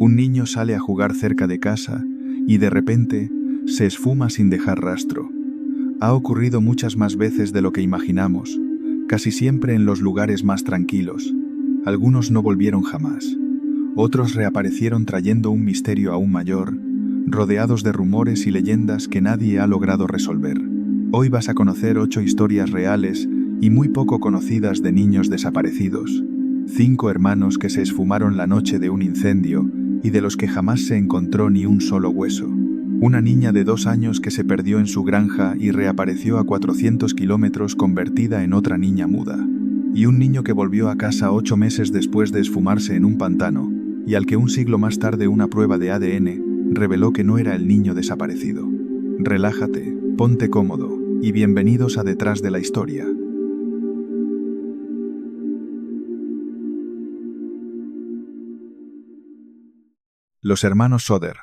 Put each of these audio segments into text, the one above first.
Un niño sale a jugar cerca de casa y de repente se esfuma sin dejar rastro. Ha ocurrido muchas más veces de lo que imaginamos, casi siempre en los lugares más tranquilos. Algunos no volvieron jamás. Otros reaparecieron trayendo un misterio aún mayor, rodeados de rumores y leyendas que nadie ha logrado resolver. Hoy vas a conocer 8 historias reales y muy poco conocidas de niños desaparecidos. 5 hermanos que se esfumaron la noche de un incendio y de los que jamás se encontró ni un solo hueso. Una niña de 2 años que se perdió en su granja y reapareció a 400 kilómetros convertida en otra niña muda. Y un niño que volvió a casa 8 meses después de esfumarse en un pantano y al que un siglo más tarde una prueba de ADN reveló que no era el niño desaparecido. Relájate, ponte cómodo y bienvenidos a Detrás de la Historia. Los hermanos Soder.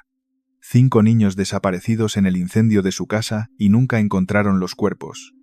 5 niños desaparecidos en el incendio de su casa y nunca encontraron los cuerpos.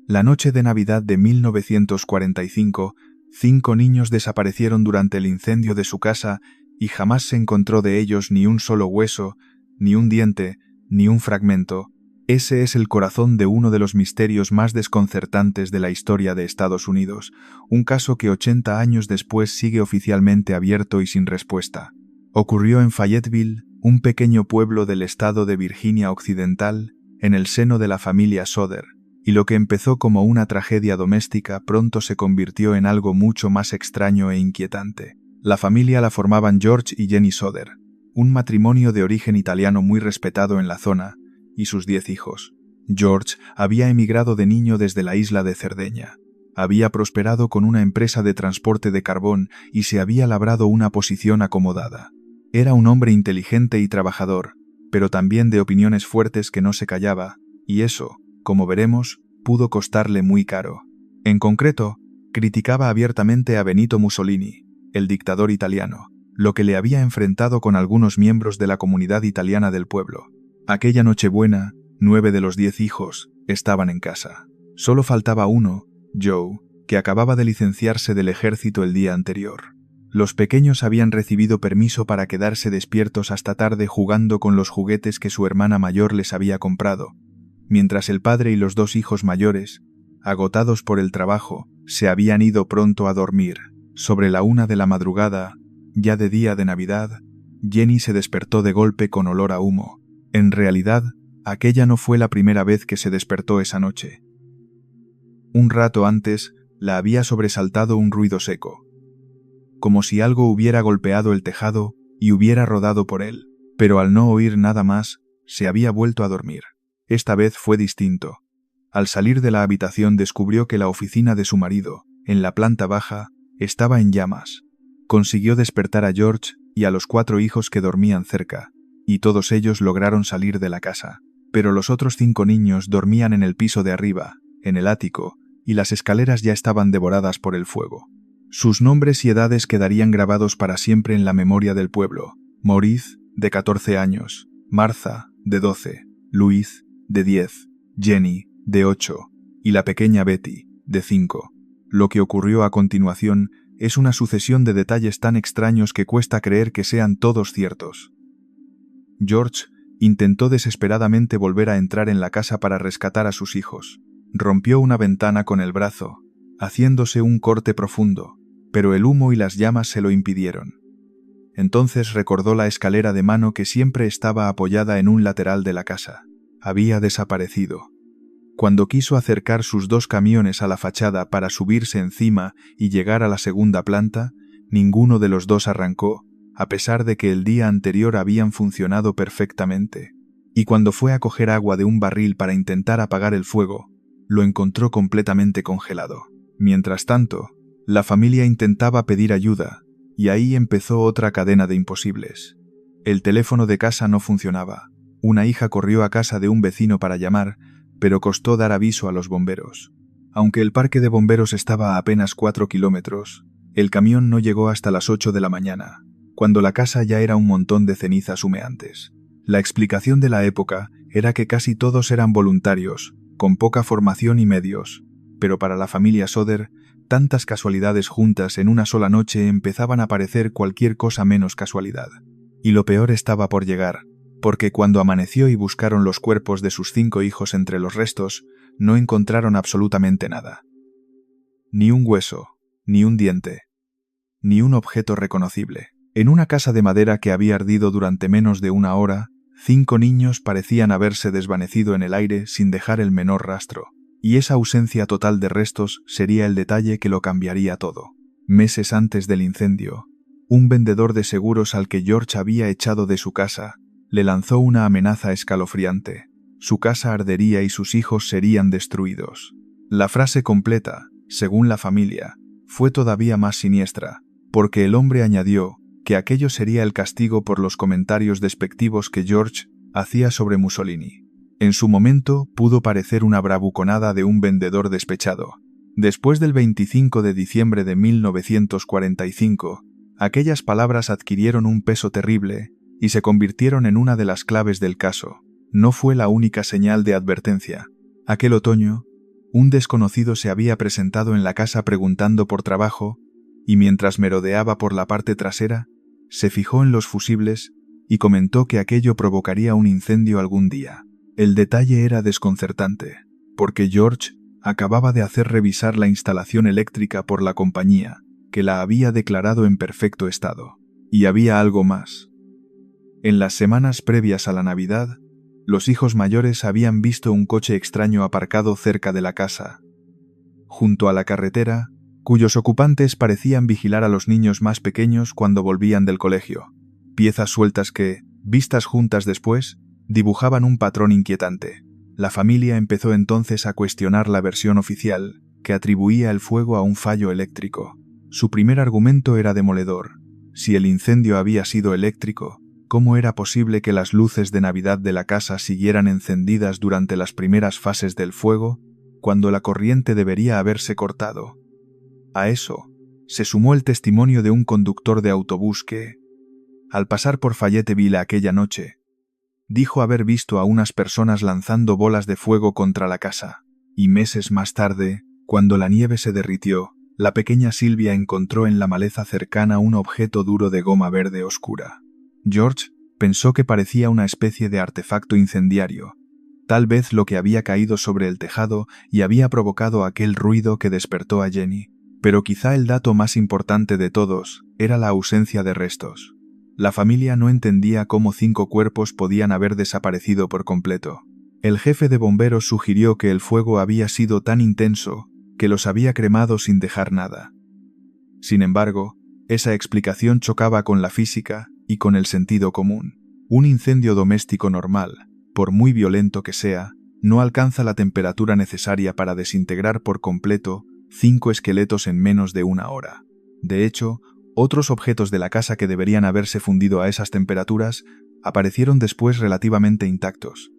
La noche de Navidad de 1945, 5 niños desaparecieron durante el incendio de su casa y jamás se encontró de ellos ni un solo hueso, ni un diente, ni un fragmento. Ese es el corazón de uno de los misterios más desconcertantes de la historia de Estados Unidos, un caso que 80 años después sigue oficialmente abierto y sin respuesta. Ocurrió en Fayetteville, un pequeño pueblo del estado de Virginia Occidental, en el seno de la familia Soder, y lo que empezó como una tragedia doméstica pronto se convirtió en algo mucho más extraño e inquietante. La familia la formaban George y Jenny Soder, un matrimonio de origen italiano muy respetado en la zona, y sus 10 hijos. George había emigrado de niño desde la isla de Cerdeña. Había prosperado con una empresa de transporte de carbón y se había labrado una posición acomodada. Era un hombre inteligente y trabajador, pero también de opiniones fuertes que no se callaba, y eso, como veremos, pudo costarle muy caro. En concreto, criticaba abiertamente a Benito Mussolini, el dictador italiano, lo que le había enfrentado con algunos miembros de la comunidad italiana del pueblo. Aquella Nochebuena, 9 de los 10 hijos estaban en casa. Solo faltaba uno, Joe, que acababa de licenciarse del ejército el día anterior. Los pequeños habían recibido permiso para quedarse despiertos hasta tarde jugando con los juguetes que su hermana mayor les había comprado, mientras el padre y los 2 hijos mayores, agotados por el trabajo, se habían ido pronto a dormir. Sobre la 1 de la madrugada, ya de día de Navidad, Jenny se despertó de golpe con olor a humo. En realidad, aquella no fue la primera vez que se despertó esa noche. Un rato antes, la había sobresaltado un ruido seco, como si algo hubiera golpeado el tejado y hubiera rodado por él, pero al no oír nada más, se había vuelto a dormir. Esta vez fue distinto. Al salir de la habitación descubrió que la oficina de su marido, en la planta baja, estaba en llamas. Consiguió despertar a George y a los 4 hijos que dormían cerca, y todos ellos lograron salir de la casa. Pero los otros 5 niños dormían en el piso de arriba, en el ático, y las escaleras ya estaban devoradas por el fuego. Sus nombres y edades quedarían grabados para siempre en la memoria del pueblo. Maurice, de 14 años, Martha, de 12, Louise, de 10, Jenny, de 8, y la pequeña Betty, de 5. Lo que ocurrió a continuación es una sucesión de detalles tan extraños que cuesta creer que sean todos ciertos. George intentó desesperadamente volver a entrar en la casa para rescatar a sus hijos. Rompió una ventana con el brazo, haciéndose un corte profundo, pero el humo y las llamas se lo impidieron. Entonces recordó la escalera de mano que siempre estaba apoyada en un lateral de la casa. Había desaparecido. Cuando quiso acercar sus 2 camiones a la fachada para subirse encima y llegar a la segunda planta, ninguno de los 2 arrancó, a pesar de que el día anterior habían funcionado perfectamente. Y cuando fue a coger agua de un barril para intentar apagar el fuego, lo encontró completamente congelado. Mientras tanto, la familia intentaba pedir ayuda, y ahí empezó otra cadena de imposibles. El teléfono de casa no funcionaba. Una hija corrió a casa de un vecino para llamar, pero costó dar aviso a los bomberos. Aunque el parque de bomberos estaba a apenas 4 kilómetros, el camión no llegó hasta las 8 de la mañana, cuando la casa ya era un montón de cenizas humeantes. La explicación de la época era que casi todos eran voluntarios, con poca formación y medios, pero para la familia Soder, tantas casualidades juntas en una sola noche empezaban a parecer cualquier cosa menos casualidad. Y lo peor estaba por llegar, porque cuando amaneció y buscaron los cuerpos de sus 5 hijos entre los restos, no encontraron absolutamente nada. Ni un hueso, ni un diente, ni un objeto reconocible. En una casa de madera que había ardido durante menos de una hora, 5 niños parecían haberse desvanecido en el aire sin dejar el menor rastro. Y esa ausencia total de restos sería el detalle que lo cambiaría todo. Meses antes del incendio, un vendedor de seguros al que George había echado de su casa, le lanzó una amenaza escalofriante. Su casa ardería y sus hijos serían destruidos. La frase completa, según la familia, fue todavía más siniestra, porque el hombre añadió que aquello sería el castigo por los comentarios despectivos que George hacía sobre Mussolini. En su momento pudo parecer una bravuconada de un vendedor despechado. Después del 25 de diciembre de 1945, aquellas palabras adquirieron un peso terrible y se convirtieron en una de las claves del caso. No fue la única señal de advertencia. Aquel otoño, un desconocido se había presentado en la casa preguntando por trabajo y mientras merodeaba por la parte trasera, se fijó en los fusibles y comentó que aquello provocaría un incendio algún día. El detalle era desconcertante, porque George acababa de hacer revisar la instalación eléctrica por la compañía, que la había declarado en perfecto estado. Y había algo más. En las semanas previas a la Navidad, los hijos mayores habían visto un coche extraño aparcado cerca de la casa, junto a la carretera, cuyos ocupantes parecían vigilar a los niños más pequeños cuando volvían del colegio. Piezas sueltas que, vistas juntas después, dibujaban un patrón inquietante. La familia empezó entonces a cuestionar la versión oficial, que atribuía el fuego a un fallo eléctrico. Su primer argumento era demoledor. Si el incendio había sido eléctrico, ¿cómo era posible que las luces de Navidad de la casa siguieran encendidas durante las primeras fases del fuego, cuando la corriente debería haberse cortado? A eso se sumó el testimonio de un conductor de autobús que, al pasar por Fayetteville aquella noche, dijo haber visto a unas personas lanzando bolas de fuego contra la casa, y meses más tarde, cuando la nieve se derritió, la pequeña Sylvia encontró en la maleza cercana un objeto duro de goma verde oscura. George pensó que parecía una especie de artefacto incendiario, tal vez lo que había caído sobre el tejado y había provocado aquel ruido que despertó a Jenny, pero quizá el dato más importante de todos era la ausencia de restos. La familia no entendía cómo 5 cuerpos podían haber desaparecido por completo. El jefe de bomberos sugirió que el fuego había sido tan intenso que los había cremado sin dejar nada. Sin embargo, esa explicación chocaba con la física y con el sentido común. Un incendio doméstico normal, por muy violento que sea, no alcanza la temperatura necesaria para desintegrar por completo 5 esqueletos en menos de una hora. De hecho, otros objetos de la casa que deberían haberse fundido a esas temperaturas aparecieron después relativamente intactos.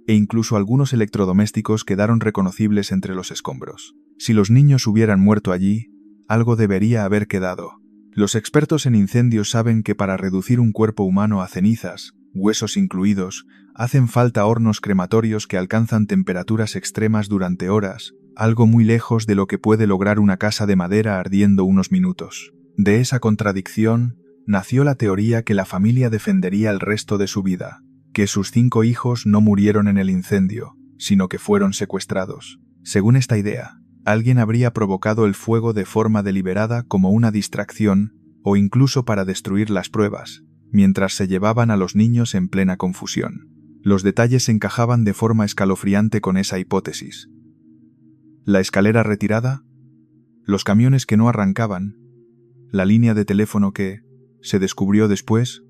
E incluso algunos electrodomésticos quedaron reconocibles entre los escombros. Si los niños hubieran muerto allí, algo debería haber quedado. Los expertos en incendios saben que para reducir un cuerpo humano a cenizas, huesos incluidos, hacen falta hornos crematorios que alcanzan temperaturas extremas durante horas, algo muy lejos de lo que puede lograr una casa de madera ardiendo unos minutos. De esa contradicción, nació la teoría que la familia defendería el resto de su vida, que sus 5 hijos no murieron en el incendio, sino que fueron secuestrados. Según esta idea, alguien habría provocado el fuego de forma deliberada como una distracción o incluso para destruir las pruebas, mientras se llevaban a los niños en plena confusión. Los detalles encajaban de forma escalofriante con esa hipótesis. La escalera retirada, los camiones que no arrancaban, la línea de teléfono que, se descubrió después,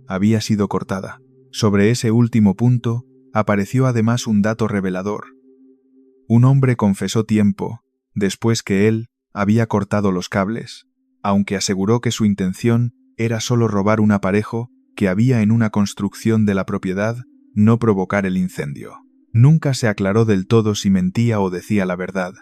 había sido cortada. Sobre ese último punto, apareció además un dato revelador. Un hombre confesó tiempo, después que él había cortado los cables, aunque aseguró que su intención era solo robar un aparejo que había en una construcción de la propiedad, no provocar el incendio. Nunca se aclaró del todo si mentía o decía la verdad,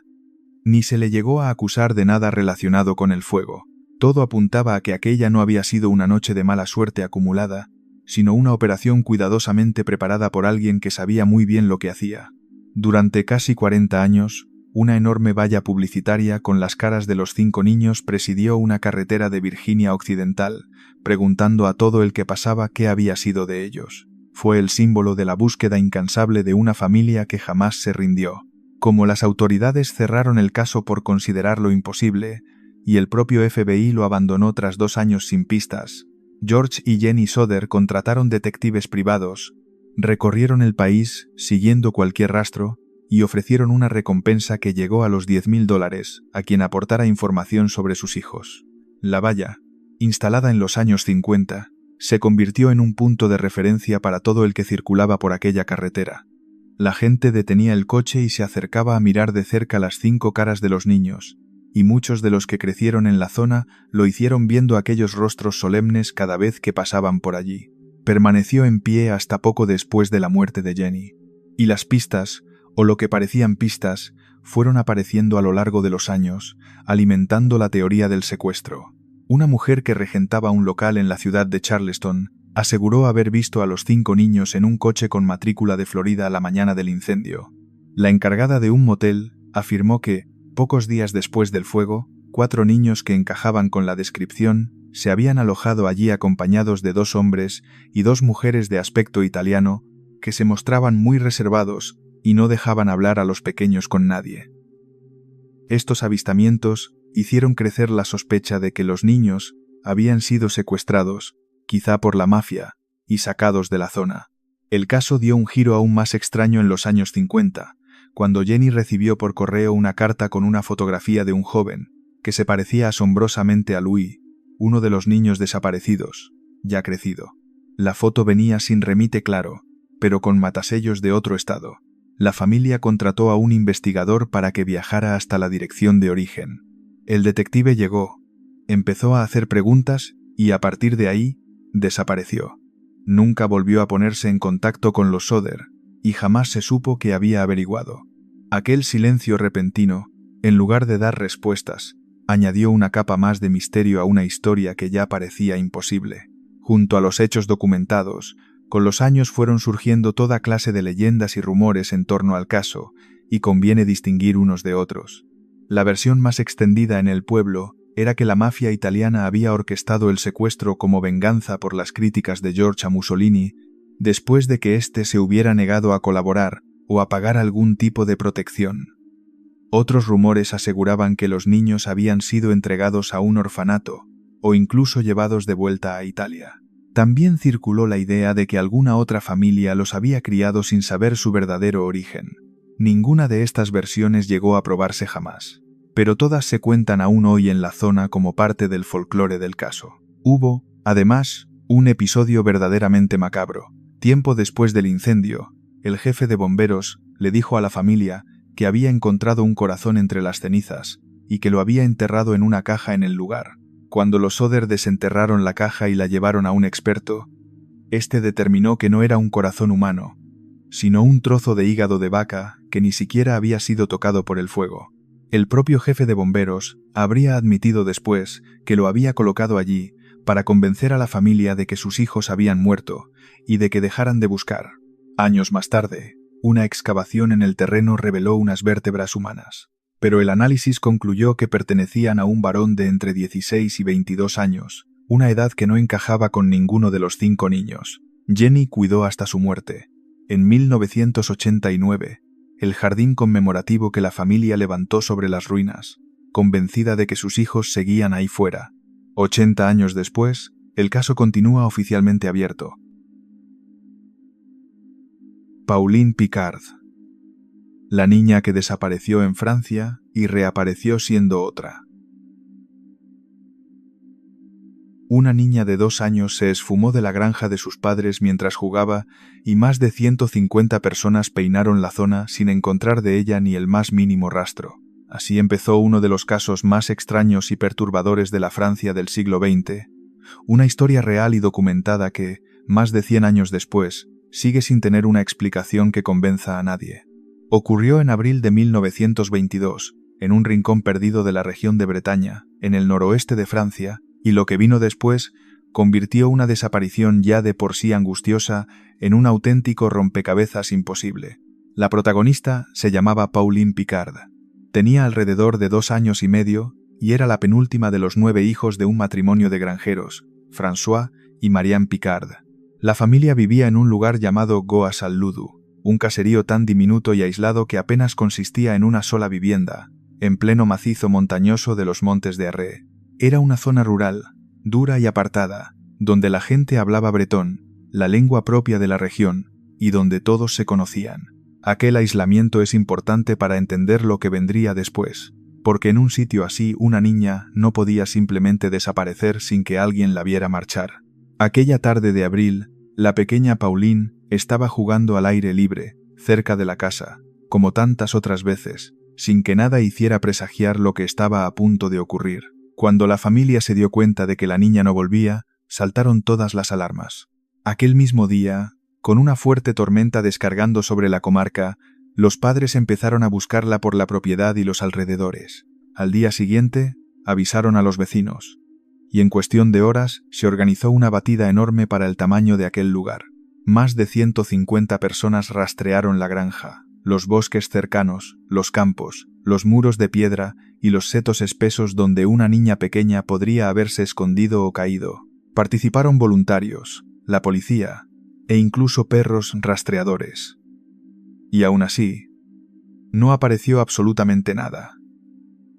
ni se le llegó a acusar de nada relacionado con el fuego. Todo apuntaba a que aquella no había sido una noche de mala suerte acumulada, sino una operación cuidadosamente preparada por alguien que sabía muy bien lo que hacía. Durante casi 40 años, Una enorme valla publicitaria con las caras de los 5 niños presidió una carretera de Virginia Occidental, preguntando a todo el que pasaba qué había sido de ellos. Fue el símbolo de la búsqueda incansable de una familia que jamás se rindió. Como las autoridades cerraron el caso por considerarlo imposible, y el propio FBI lo abandonó tras 2 años sin pistas, George y Jenny Soder contrataron detectives privados, recorrieron el país siguiendo cualquier rastro y ofrecieron una recompensa que llegó a los $10,000 a quien aportara información sobre sus hijos. La valla, instalada en los años 50, se convirtió en un punto de referencia para todo el que circulaba por aquella carretera. La gente detenía el coche y se acercaba a mirar de cerca las 5 caras de los niños, y muchos de los que crecieron en la zona lo hicieron viendo aquellos rostros solemnes cada vez que pasaban por allí. Permaneció en pie hasta poco después de la muerte de Jenny, y las pistas, o lo que parecían pistas, fueron apareciendo a lo largo de los años, alimentando la teoría del secuestro. Una mujer que regentaba un local en la ciudad de Charleston aseguró haber visto a los 5 niños en un coche con matrícula de Florida la mañana del incendio. La encargada de un motel afirmó que, pocos días después del fuego, 4 niños que encajaban con la descripción se habían alojado allí acompañados de 2 hombres y 2 mujeres de aspecto italiano que se mostraban muy reservados y no dejaban hablar a los pequeños con nadie. Estos avistamientos hicieron crecer la sospecha de que los niños habían sido secuestrados, quizá por la mafia, y sacados de la zona. El caso dio un giro aún más extraño en los años 50, cuando Jenny recibió por correo una carta con una fotografía de un joven, que se parecía asombrosamente a Louis, uno de los niños desaparecidos, ya crecido. La foto venía sin remite claro, pero con matasellos de otro estado. La familia contrató a un investigador para que viajara hasta la dirección de origen. El detective llegó, empezó a hacer preguntas y a partir de ahí, desapareció. Nunca volvió a ponerse en contacto con los Soder y jamás se supo qué había averiguado. Aquel silencio repentino, en lugar de dar respuestas, añadió una capa más de misterio a una historia que ya parecía imposible. Junto a los hechos documentados, con los años fueron surgiendo toda clase de leyendas y rumores en torno al caso, y conviene distinguir unos de otros. La versión más extendida en el pueblo era que la mafia italiana había orquestado el secuestro como venganza por las críticas de George a Mussolini, después de que éste se hubiera negado a colaborar o a pagar algún tipo de protección. Otros rumores aseguraban que los niños habían sido entregados a un orfanato, o incluso llevados de vuelta a Italia. También circuló la idea de que alguna otra familia los había criado sin saber su verdadero origen. Ninguna de estas versiones llegó a probarse jamás, pero todas se cuentan aún hoy en la zona como parte del folclore del caso. Hubo, además, un episodio verdaderamente macabro. Tiempo después del incendio, el jefe de bomberos le dijo a la familia que había encontrado un corazón entre las cenizas y que lo había enterrado en una caja en el lugar. Cuando los Soder desenterraron la caja y la llevaron a un experto, este determinó que no era un corazón humano, sino un trozo de hígado de vaca que ni siquiera había sido tocado por el fuego. El propio jefe de bomberos habría admitido después que lo había colocado allí para convencer a la familia de que sus hijos habían muerto y de que dejaran de buscar. Años más tarde, una excavación en el terreno reveló unas vértebras humanas, pero el análisis concluyó que pertenecían a un varón de entre 16 y 22 años, una edad que no encajaba con ninguno de los 5 niños. Jenny cuidó hasta su muerte. En 1989, el jardín conmemorativo que la familia levantó sobre las ruinas, convencida de que sus hijos seguían ahí fuera. 80 años después, el caso continúa oficialmente abierto. Pauline Picard. La niña que desapareció en Francia y reapareció siendo otra. Una niña de 2 años se esfumó de la granja de sus padres mientras jugaba y más de 150 personas peinaron la zona sin encontrar de ella ni el más mínimo rastro. Así empezó uno de los casos más extraños y perturbadores de la Francia del siglo XX, una historia real y documentada que, más de 100 años después, sigue sin tener una explicación que convenza a nadie. Ocurrió en abril de 1922, en un rincón perdido de la región de Bretaña, en el noroeste de Francia, y lo que vino después convirtió una desaparición ya de por sí angustiosa en un auténtico rompecabezas imposible. La protagonista se llamaba Pauline Picard. Tenía alrededor de 2 años y medio y era la penúltima de los 9 hijos de un matrimonio de granjeros, François y Marianne Picard. La familia vivía en un lugar llamado Goas-al-Ludu, un caserío tan diminuto y aislado que apenas consistía en una sola vivienda, en pleno macizo montañoso de los montes de Arrée. Era una zona rural, dura y apartada, donde la gente hablaba bretón, la lengua propia de la región, y donde todos se conocían. Aquel aislamiento es importante para entender lo que vendría después, porque en un sitio así una niña no podía simplemente desaparecer sin que alguien la viera marchar. Aquella tarde de abril, la pequeña Pauline estaba jugando al aire libre, cerca de la casa, como tantas otras veces, sin que nada hiciera presagiar lo que estaba a punto de ocurrir. Cuando la familia se dio cuenta de que la niña no volvía, saltaron todas las alarmas. Aquel mismo día, con una fuerte tormenta descargando sobre la comarca, los padres empezaron a buscarla por la propiedad y los alrededores. Al día siguiente, avisaron a los vecinos, y en cuestión de horas se organizó una batida enorme para el tamaño de aquel lugar. Más de 150 personas rastrearon la granja, los bosques cercanos, los campos, los muros de piedra y los setos espesos donde una niña pequeña podría haberse escondido o caído. Participaron voluntarios, la policía e incluso perros rastreadores. Y aún así, no apareció absolutamente nada.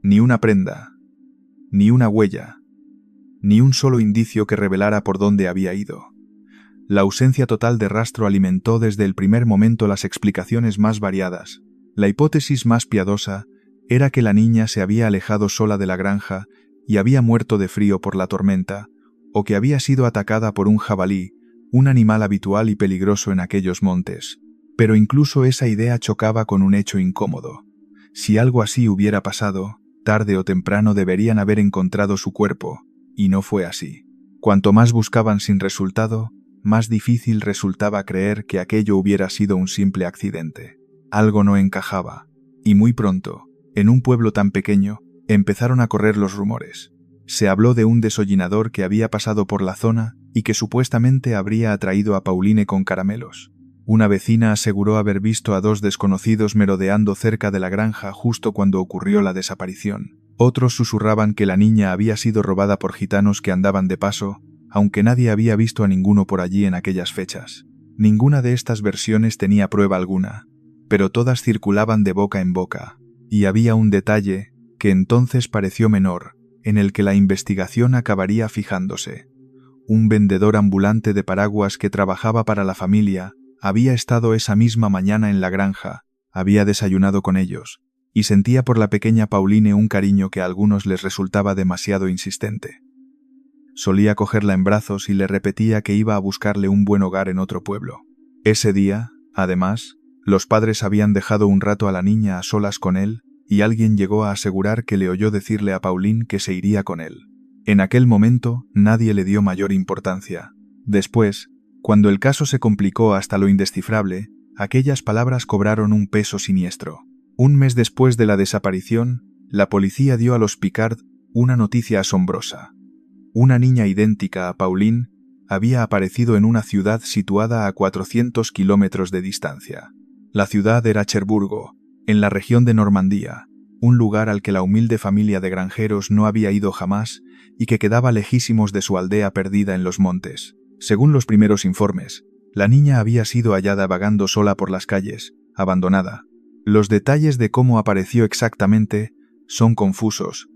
Ni una prenda, ni una huella, ni un solo indicio que revelara por dónde había ido. La ausencia total de rastro alimentó desde el primer momento las explicaciones más variadas. La hipótesis más piadosa era que la niña se había alejado sola de la granja y había muerto de frío por la tormenta, o que había sido atacada por un jabalí, un animal habitual y peligroso en aquellos montes. Pero incluso esa idea chocaba con un hecho incómodo. Si algo así hubiera pasado, tarde o temprano deberían haber encontrado su cuerpo, y no fue así. Cuanto más buscaban sin resultado, más difícil resultaba creer que aquello hubiera sido un simple accidente. Algo no encajaba, y muy pronto, en un pueblo tan pequeño, empezaron a correr los rumores. Se habló de un desollinador que había pasado por la zona y que supuestamente habría atraído a Pauline con caramelos. Una vecina aseguró haber visto a 2 desconocidos merodeando cerca de la granja justo cuando ocurrió la desaparición. Otros susurraban que la niña había sido robada por gitanos que andaban de paso, aunque nadie había visto a ninguno por allí en aquellas fechas. Ninguna de estas versiones tenía prueba alguna, pero todas circulaban de boca en boca, y había un detalle, que entonces pareció menor, en el que la investigación acabaría fijándose. Un vendedor ambulante de paraguas que trabajaba para la familia había estado esa misma mañana en la granja, había desayunado con ellos, y sentía por la pequeña Pauline un cariño que a algunos les resultaba demasiado insistente. Solía cogerla en brazos y le repetía que iba a buscarle un buen hogar en otro pueblo. Ese día, además, los padres habían dejado un rato a la niña a solas con él, y alguien llegó a asegurar que le oyó decirle a Pauline que se iría con él. En aquel momento, nadie le dio mayor importancia. Después, cuando el caso se complicó hasta lo indescifrable, aquellas palabras cobraron un peso siniestro. Un mes después de la desaparición, la policía dio a los Picard una noticia asombrosa. Una niña idéntica a Pauline había aparecido en una ciudad situada a 400 kilómetros de distancia. La ciudad era Cherburgo, en la región de Normandía, un lugar al que la humilde familia de granjeros no había ido jamás y que quedaba lejísimos de su aldea perdida en los montes. Según los primeros informes, la niña había sido hallada vagando sola por las calles, abandonada. Los detalles de cómo apareció exactamente son confusos,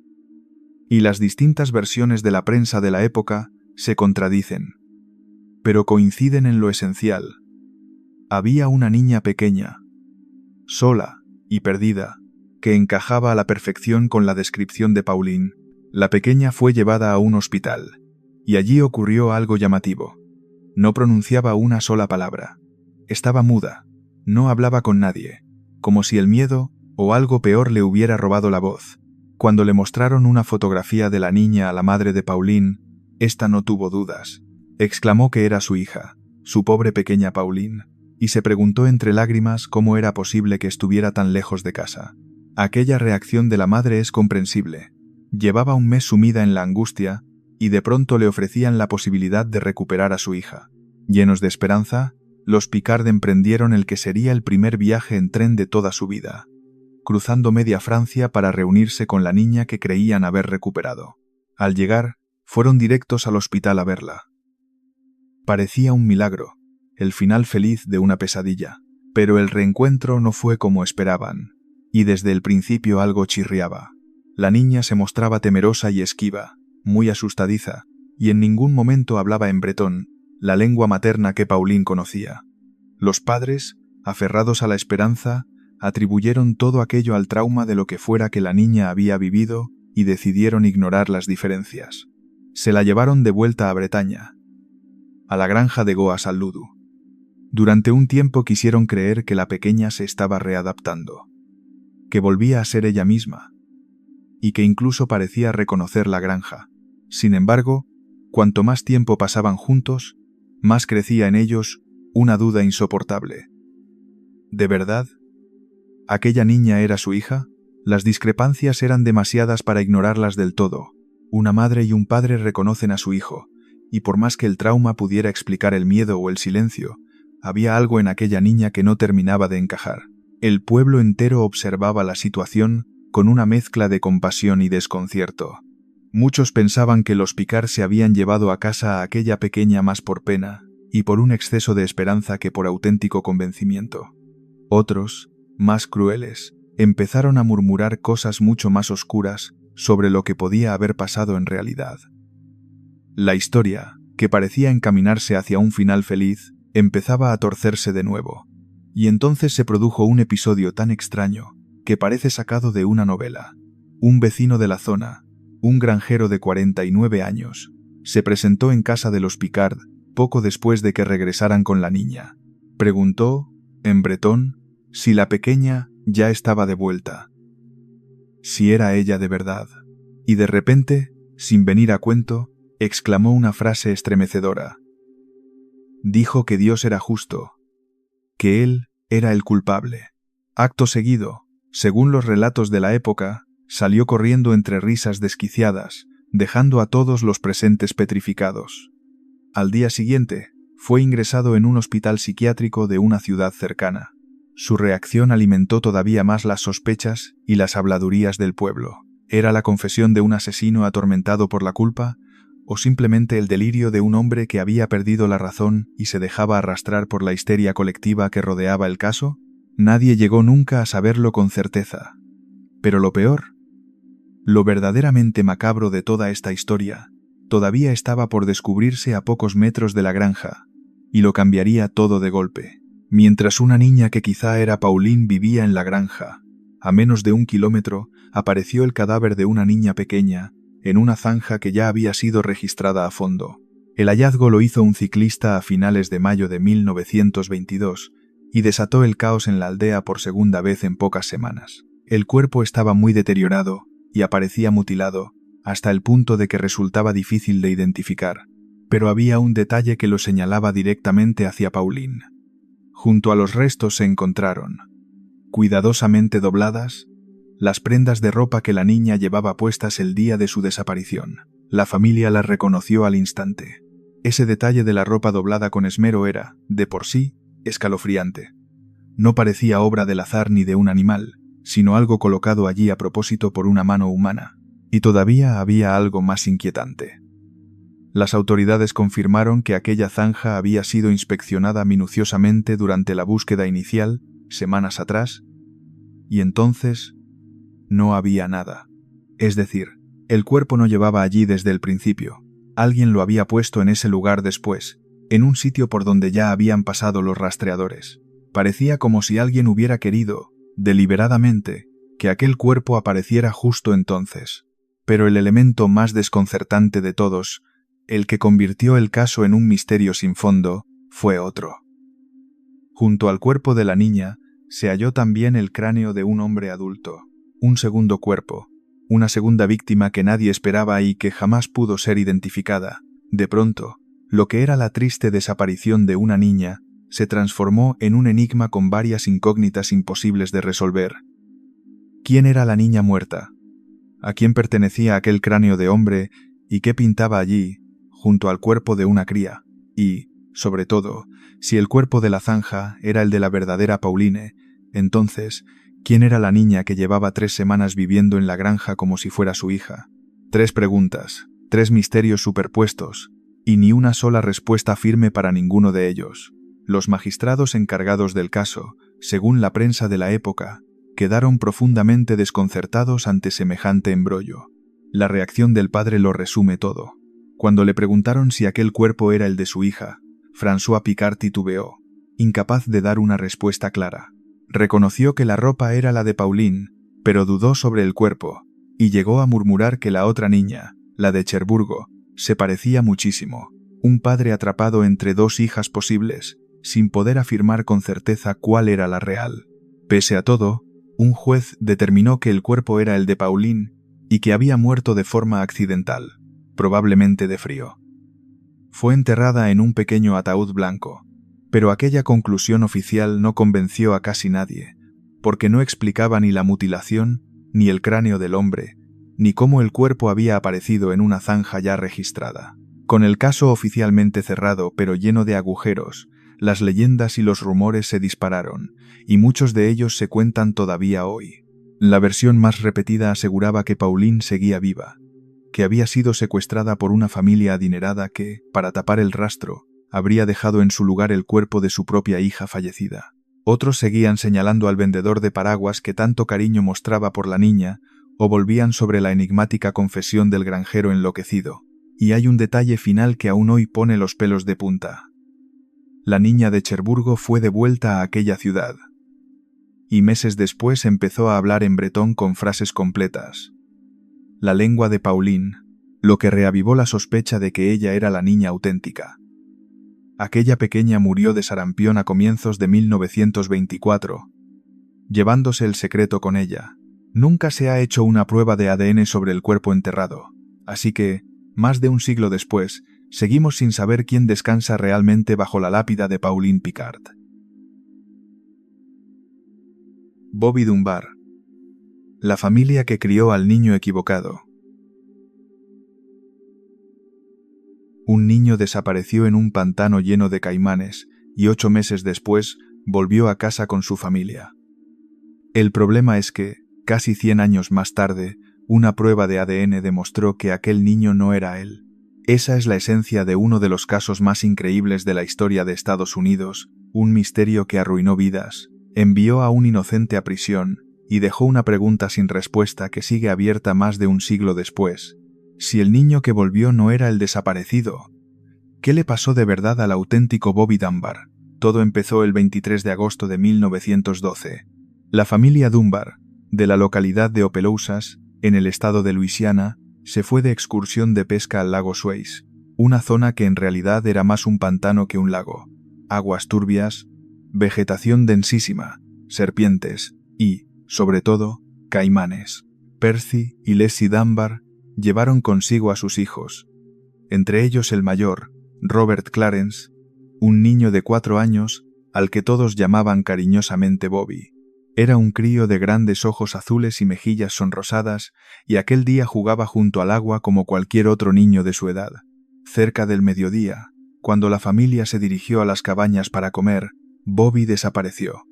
y las distintas versiones de la prensa de la época se contradicen, pero coinciden en lo esencial. Había una niña pequeña, sola y perdida, que encajaba a la perfección con la descripción de Pauline. La pequeña fue llevada a un hospital, y allí ocurrió algo llamativo. No pronunciaba una sola palabra. Estaba muda, no hablaba con nadie, como si el miedo o algo peor le hubiera robado la voz. Cuando le mostraron una fotografía de la niña a la madre de Pauline, ésta no tuvo dudas. Exclamó que era su hija, su pobre pequeña Pauline, y se preguntó entre lágrimas cómo era posible que estuviera tan lejos de casa. Aquella reacción de la madre es comprensible. Llevaba un mes sumida en la angustia, y de pronto le ofrecían la posibilidad de recuperar a su hija. Llenos de esperanza, los Picard emprendieron el que sería el primer viaje en tren de toda su vida. cruzando media Francia para reunirse con la niña que creían haber recuperado. Al llegar, fueron directos al hospital a verla. Parecía un milagro, el final feliz de una pesadilla, pero el reencuentro no fue como esperaban, y desde el principio algo chirriaba. La niña se mostraba temerosa y esquiva, muy asustadiza, y en ningún momento hablaba en bretón, la lengua materna que Pauline conocía. Los padres, aferrados a la esperanza, atribuyeron todo aquello al trauma de lo que fuera que la niña había vivido y decidieron ignorar las diferencias. Se la llevaron de vuelta a Bretaña, a la granja de Goas-al-Ludu. Durante un tiempo quisieron creer que la pequeña se estaba readaptando, que volvía a ser ella misma, y que incluso parecía reconocer la granja. Sin embargo, cuanto más tiempo pasaban juntos, más crecía en ellos una duda insoportable. ¿De verdad? ¿Aquella niña era su hija? Las discrepancias eran demasiadas para ignorarlas del todo. Una madre y un padre reconocen a su hijo, y por más que el trauma pudiera explicar el miedo o el silencio, había algo en aquella niña que no terminaba de encajar. El pueblo entero observaba la situación con una mezcla de compasión y desconcierto. Muchos pensaban que los Picard se habían llevado a casa a aquella pequeña más por pena y por un exceso de esperanza que por auténtico convencimiento. Otros, más crueles, empezaron a murmurar cosas mucho más oscuras sobre lo que podía haber pasado en realidad. La historia, que parecía encaminarse hacia un final feliz, empezaba a torcerse de nuevo, y entonces se produjo un episodio tan extraño que parece sacado de una novela. Un vecino de la zona, un granjero de 49 años, se presentó en casa de los Picard poco después de que regresaran con la niña. Preguntó, en bretón, si la pequeña ya estaba de vuelta, si era ella de verdad, y de repente, sin venir a cuento, exclamó una frase estremecedora. Dijo que Dios era justo, que él era el culpable. Acto seguido, según los relatos de la época, salió corriendo entre risas desquiciadas, dejando a todos los presentes petrificados. Al día siguiente, fue ingresado en un hospital psiquiátrico de una ciudad cercana. Su reacción alimentó todavía más las sospechas y las habladurías del pueblo. ¿Era la confesión de un asesino atormentado por la culpa, o simplemente el delirio de un hombre que había perdido la razón y se dejaba arrastrar por la histeria colectiva que rodeaba el caso? Nadie llegó nunca a saberlo con certeza. Pero lo peor, lo verdaderamente macabro de toda esta historia, todavía estaba por descubrirse a pocos metros de la granja, y lo cambiaría todo de golpe. Mientras una niña que quizá era Pauline vivía en la granja, a menos de 1 kilómetro, apareció el cadáver de una niña pequeña en una zanja que ya había sido registrada a fondo. El hallazgo lo hizo un ciclista a finales de mayo de 1922 y desató el caos en la aldea por segunda vez en pocas semanas. El cuerpo estaba muy deteriorado y aparecía mutilado hasta el punto de que resultaba difícil de identificar, pero había un detalle que lo señalaba directamente hacia Pauline. Junto a los restos se encontraron, cuidadosamente dobladas, las prendas de ropa que la niña llevaba puestas el día de su desaparición. La familia las reconoció al instante. Ese detalle de la ropa doblada con esmero era, de por sí, escalofriante. No parecía obra del azar ni de un animal, sino algo colocado allí a propósito por una mano humana. Y todavía había algo más inquietante. Las autoridades confirmaron que aquella zanja había sido inspeccionada minuciosamente durante la búsqueda inicial, semanas atrás, y entonces no había nada. Es decir, el cuerpo no llevaba allí desde el principio. Alguien lo había puesto en ese lugar después, en un sitio por donde ya habían pasado los rastreadores. Parecía como si alguien hubiera querido, deliberadamente, que aquel cuerpo apareciera justo entonces. Pero el elemento más desconcertante de todos, el que convirtió el caso en un misterio sin fondo, fue otro. Junto al cuerpo de la niña, se halló también el cráneo de un hombre adulto, un segundo cuerpo, una segunda víctima que nadie esperaba y que jamás pudo ser identificada. De pronto, lo que era la triste desaparición de una niña se transformó en un enigma con varias incógnitas imposibles de resolver. ¿Quién era la niña muerta? ¿A quién pertenecía aquel cráneo de hombre y qué pintaba allí, junto al cuerpo de una cría? Y, sobre todo, si el cuerpo de la zanja era el de la verdadera Pauline, entonces, ¿Quién era la niña que llevaba 3 semanas viviendo en la granja como si fuera su hija? 3 preguntas, 3 misterios superpuestos, y ni una sola respuesta firme para ninguno de ellos. Los magistrados encargados del caso, según la prensa de la época, quedaron profundamente desconcertados ante semejante embrollo. La reacción del padre lo resume todo. Cuando le preguntaron si aquel cuerpo era el de su hija, François Picard titubeó, incapaz de dar una respuesta clara. Reconoció que la ropa era la de Pauline, pero dudó sobre el cuerpo, y llegó a murmurar que la otra niña, la de Cherburgo, se parecía muchísimo. Un padre atrapado entre 2 hijas posibles, sin poder afirmar con certeza cuál era la real. Pese a todo, un juez determinó que el cuerpo era el de Pauline y que había muerto de forma accidental, probablemente de frío. Fue enterrada en un pequeño ataúd blanco, pero aquella conclusión oficial no convenció a casi nadie, porque no explicaba ni la mutilación, ni el cráneo del hombre, ni cómo el cuerpo había aparecido en una zanja ya registrada. Con el caso oficialmente cerrado pero lleno de agujeros, las leyendas y los rumores se dispararon, y muchos de ellos se cuentan todavía hoy. La versión más repetida aseguraba que Pauline seguía viva, que había sido secuestrada por una familia adinerada que, para tapar el rastro, habría dejado en su lugar el cuerpo de su propia hija fallecida. Otros seguían señalando al vendedor de paraguas que tanto cariño mostraba por la niña, o volvían sobre la enigmática confesión del granjero enloquecido. Y hay un detalle final que aún hoy pone los pelos de punta. La niña de Cherburgo fue devuelta a aquella ciudad. Y meses después empezó a hablar en bretón con frases completas. La lengua de Pauline, lo que reavivó la sospecha de que ella era la niña auténtica. Aquella pequeña murió de sarampión a comienzos de 1924, llevándose el secreto con ella. Nunca se ha hecho una prueba de ADN sobre el cuerpo enterrado, así que, más de un siglo después, seguimos sin saber quién descansa realmente bajo la lápida de Pauline Picard. Bobby Dunbar. La familia que crió al niño equivocado. Un niño desapareció en un pantano lleno de caimanes y 8 meses después volvió a casa con su familia. El problema es que, casi 100 años más tarde, una prueba de ADN demostró que aquel niño no era él. Esa es la esencia de uno de los casos más increíbles de la historia de Estados Unidos, un misterio que arruinó vidas, envió a un inocente a prisión y dejó una pregunta sin respuesta que sigue abierta más de un siglo después. Si el niño que volvió no era el desaparecido, ¿qué le pasó de verdad al auténtico Bobby Dunbar? Todo empezó el 23 de agosto de 1912. La familia Dunbar, de la localidad de Opelousas, en el estado de Luisiana, se fue de excursión de pesca al lago Swayze, una zona que en realidad era más un pantano que un lago. Aguas turbias, vegetación densísima, serpientes y, sobre todo, caimanes. Percy y Leslie Dunbar llevaron consigo a sus hijos, entre ellos el mayor, Robert Clarence, un niño de 4 años al que todos llamaban cariñosamente Bobby. Era un crío de grandes ojos azules y mejillas sonrosadas, y aquel día jugaba junto al agua como cualquier otro niño de su edad. Cerca del mediodía, cuando la familia se dirigió a las cabañas para comer, Bobby desapareció.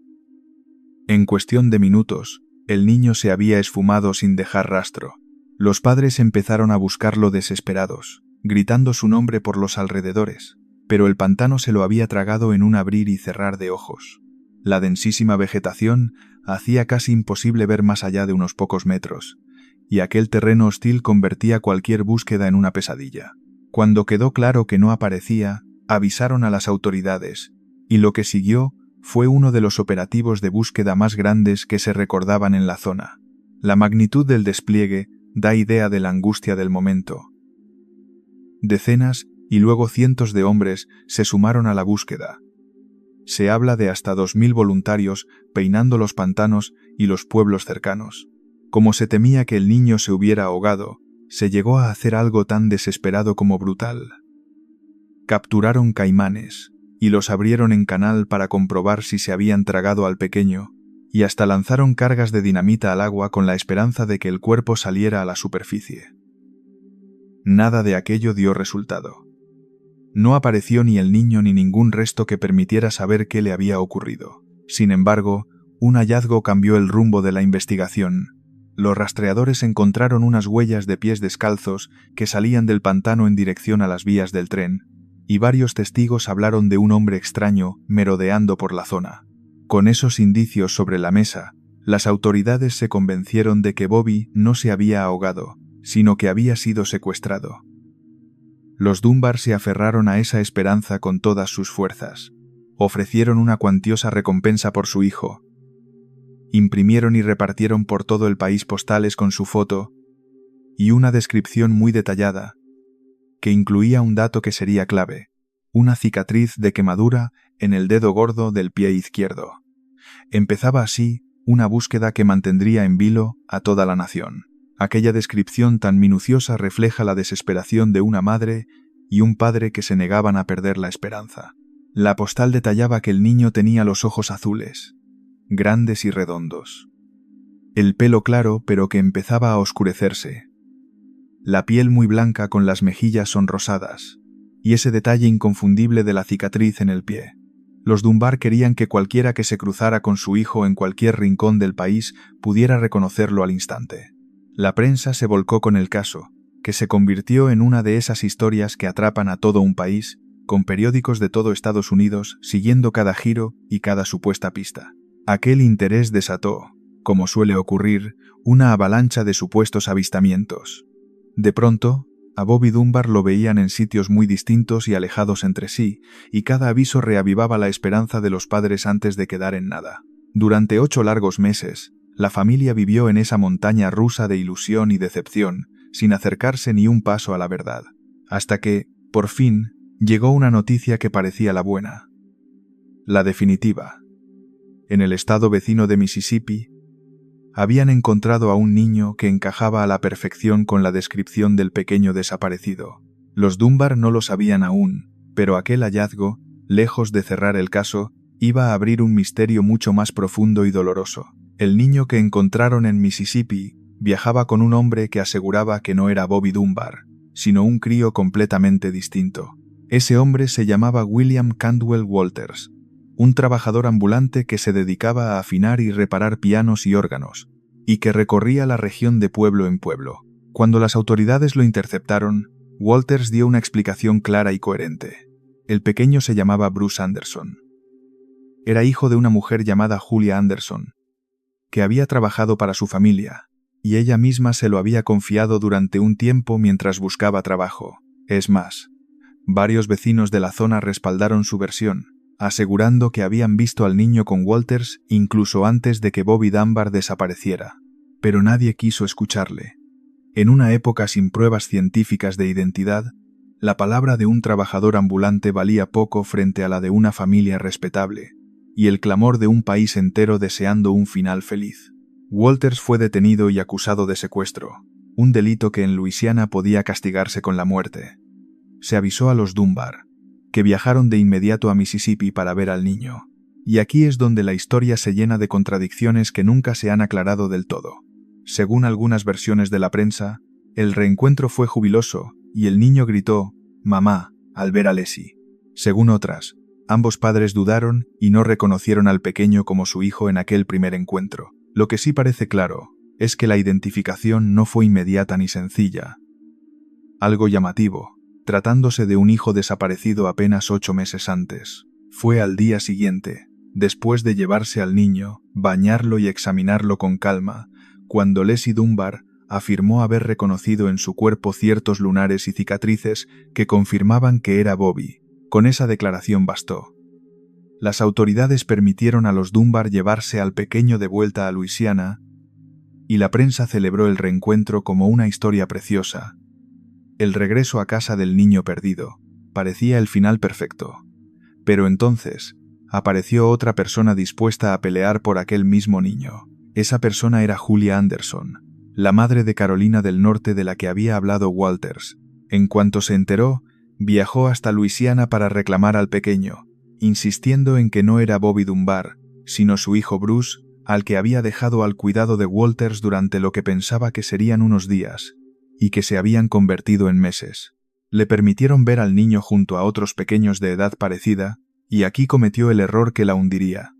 En cuestión de minutos, el niño se había esfumado sin dejar rastro. Los padres empezaron a buscarlo desesperados, gritando su nombre por los alrededores, pero el pantano se lo había tragado en un abrir y cerrar de ojos. La densísima vegetación hacía casi imposible ver más allá de unos pocos metros, y aquel terreno hostil convertía cualquier búsqueda en una pesadilla. Cuando quedó claro que no aparecía, avisaron a las autoridades, y lo que siguió fue uno de los operativos de búsqueda más grandes que se recordaban en la zona. La magnitud del despliegue da idea de la angustia del momento. Decenas y luego cientos de hombres se sumaron a la búsqueda. Se habla de hasta 2000 voluntarios peinando los pantanos y los pueblos cercanos. Como se temía que el niño se hubiera ahogado, se llegó a hacer algo tan desesperado como brutal. Capturaron caimanes y los abrieron en canal para comprobar si se habían tragado al pequeño, y hasta lanzaron cargas de dinamita al agua con la esperanza de que el cuerpo saliera a la superficie. Nada de aquello dio resultado. No apareció ni el niño ni ningún resto que permitiera saber qué le había ocurrido. Sin embargo, Un hallazgo cambió el rumbo de la investigación. Los rastreadores encontraron unas huellas de pies descalzos que salían del pantano en dirección a las vías del tren, y varios testigos hablaron de un hombre extraño merodeando por la zona. Con esos indicios sobre la mesa, las autoridades se convencieron de que Bobby no se había ahogado, sino que había sido secuestrado. Los Dunbar se aferraron a esa esperanza con todas sus fuerzas. Ofrecieron una cuantiosa recompensa por su hijo. Imprimieron y repartieron por todo el país postales con su foto y una descripción muy detallada, que incluía un dato que sería clave: una cicatriz de quemadura en el dedo gordo del pie izquierdo. Empezaba así una búsqueda que mantendría en vilo a toda la nación. Aquella descripción tan minuciosa refleja la desesperación de una madre y un padre que se negaban a perder la esperanza. La postal detallaba que el niño tenía los ojos azules, grandes y redondos, el pelo claro pero que empezaba a oscurecerse, la piel muy blanca con las mejillas sonrosadas, y ese detalle inconfundible de la cicatriz en el pie. Los Dunbar querían que cualquiera que se cruzara con su hijo en cualquier rincón del país pudiera reconocerlo al instante. La prensa se volcó con el caso, que se convirtió en una de esas historias que atrapan a todo un país, con periódicos de todo Estados Unidos siguiendo cada giro y cada supuesta pista. Aquel interés desató, como suele ocurrir, una avalancha de supuestos avistamientos. De pronto, a Bobby Dunbar lo veían en sitios muy distintos y alejados entre sí, y cada aviso reavivaba la esperanza de los padres antes de quedar en nada. Durante 8 largos meses, la familia vivió en esa montaña rusa de ilusión y decepción, sin acercarse ni un paso a la verdad, hasta que, por fin, llegó una noticia que parecía la buena, la definitiva. En el estado vecino de Mississippi, habían encontrado a un niño que encajaba a la perfección con la descripción del pequeño desaparecido. Los Dunbar no lo sabían aún, pero aquel hallazgo, lejos de cerrar el caso, iba a abrir un misterio mucho más profundo y doloroso. El niño que encontraron en Mississippi viajaba con un hombre que aseguraba que no era Bobby Dunbar, sino un crío completamente distinto. Ese hombre se llamaba William Cantwell Walters, un trabajador ambulante que se dedicaba a afinar y reparar pianos y órganos, y que recorría la región de pueblo en pueblo. Cuando las autoridades lo interceptaron, Walters dio una explicación clara y coherente. El pequeño se llamaba Bruce Anderson. Era hijo de una mujer llamada Julia Anderson, que había trabajado para su familia, y ella misma se lo había confiado durante un tiempo mientras buscaba trabajo. Es más, varios vecinos de la zona respaldaron su versión, asegurando que habían visto al niño con Walters incluso antes de que Bobby Dunbar desapareciera. Pero nadie quiso escucharle. En una época sin pruebas científicas de identidad, la palabra de un trabajador ambulante valía poco frente a la de una familia respetable, y el clamor de un país entero deseando un final feliz. Walters fue detenido y acusado de secuestro, un delito que en Luisiana podía castigarse con la muerte. Se avisó a los Dunbar, que viajaron de inmediato a Mississippi para ver al niño. Y aquí es donde la historia se llena de contradicciones que nunca se han aclarado del todo. Según algunas versiones de la prensa, el reencuentro fue jubiloso y el niño gritó «Mamá» al ver a Leslie. Según otras, ambos padres dudaron y no reconocieron al pequeño como su hijo en aquel primer encuentro. Lo que sí parece claro es que la identificación no fue inmediata ni sencilla. Algo llamativo, tratándose de un hijo desaparecido apenas 8 meses antes. Fue al día siguiente, después de llevarse al niño, bañarlo y examinarlo con calma, cuando Leslie Dunbar afirmó haber reconocido en su cuerpo ciertos lunares y cicatrices que confirmaban que era Bobby. Con esa declaración bastó. Las autoridades permitieron a los Dunbar llevarse al pequeño de vuelta a Luisiana, y la prensa celebró el reencuentro como una historia preciosa. El regreso a casa del niño perdido parecía el final perfecto. Pero entonces apareció otra persona dispuesta a pelear por aquel mismo niño. Esa persona era Julia Anderson, la madre de Carolina del Norte de la que había hablado Walters. En cuanto se enteró, viajó hasta Luisiana para reclamar al pequeño, insistiendo en que no era Bobby Dunbar, sino su hijo Bruce, al que había dejado al cuidado de Walters durante lo que pensaba que serían unos días, y que se habían convertido en meses. Le permitieron ver al niño junto a otros pequeños de edad parecida, y aquí cometió el error que la hundiría.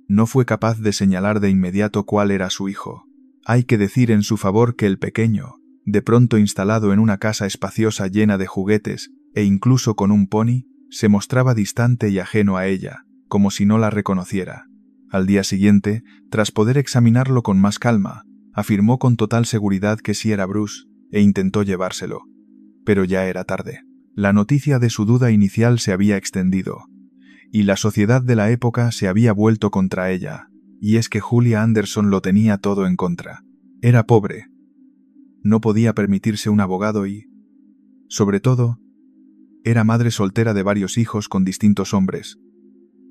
no fue capaz de señalar de inmediato cuál era su hijo. Hay que decir en su favor que el pequeño, de pronto instalado en una casa espaciosa llena de juguetes e incluso con un pony, se mostraba distante y ajeno a ella, como si no la reconociera. Al día siguiente, tras poder examinarlo con más calma, afirmó con total seguridad que sí era Bruce e intentó llevárselo. Pero ya era tarde. La noticia de su duda inicial se había extendido, y la sociedad de la época se había vuelto contra ella, y es que Julia Anderson lo tenía todo en contra. Era pobre. No podía permitirse un abogado y, sobre todo, era madre soltera de varios hijos con distintos hombres,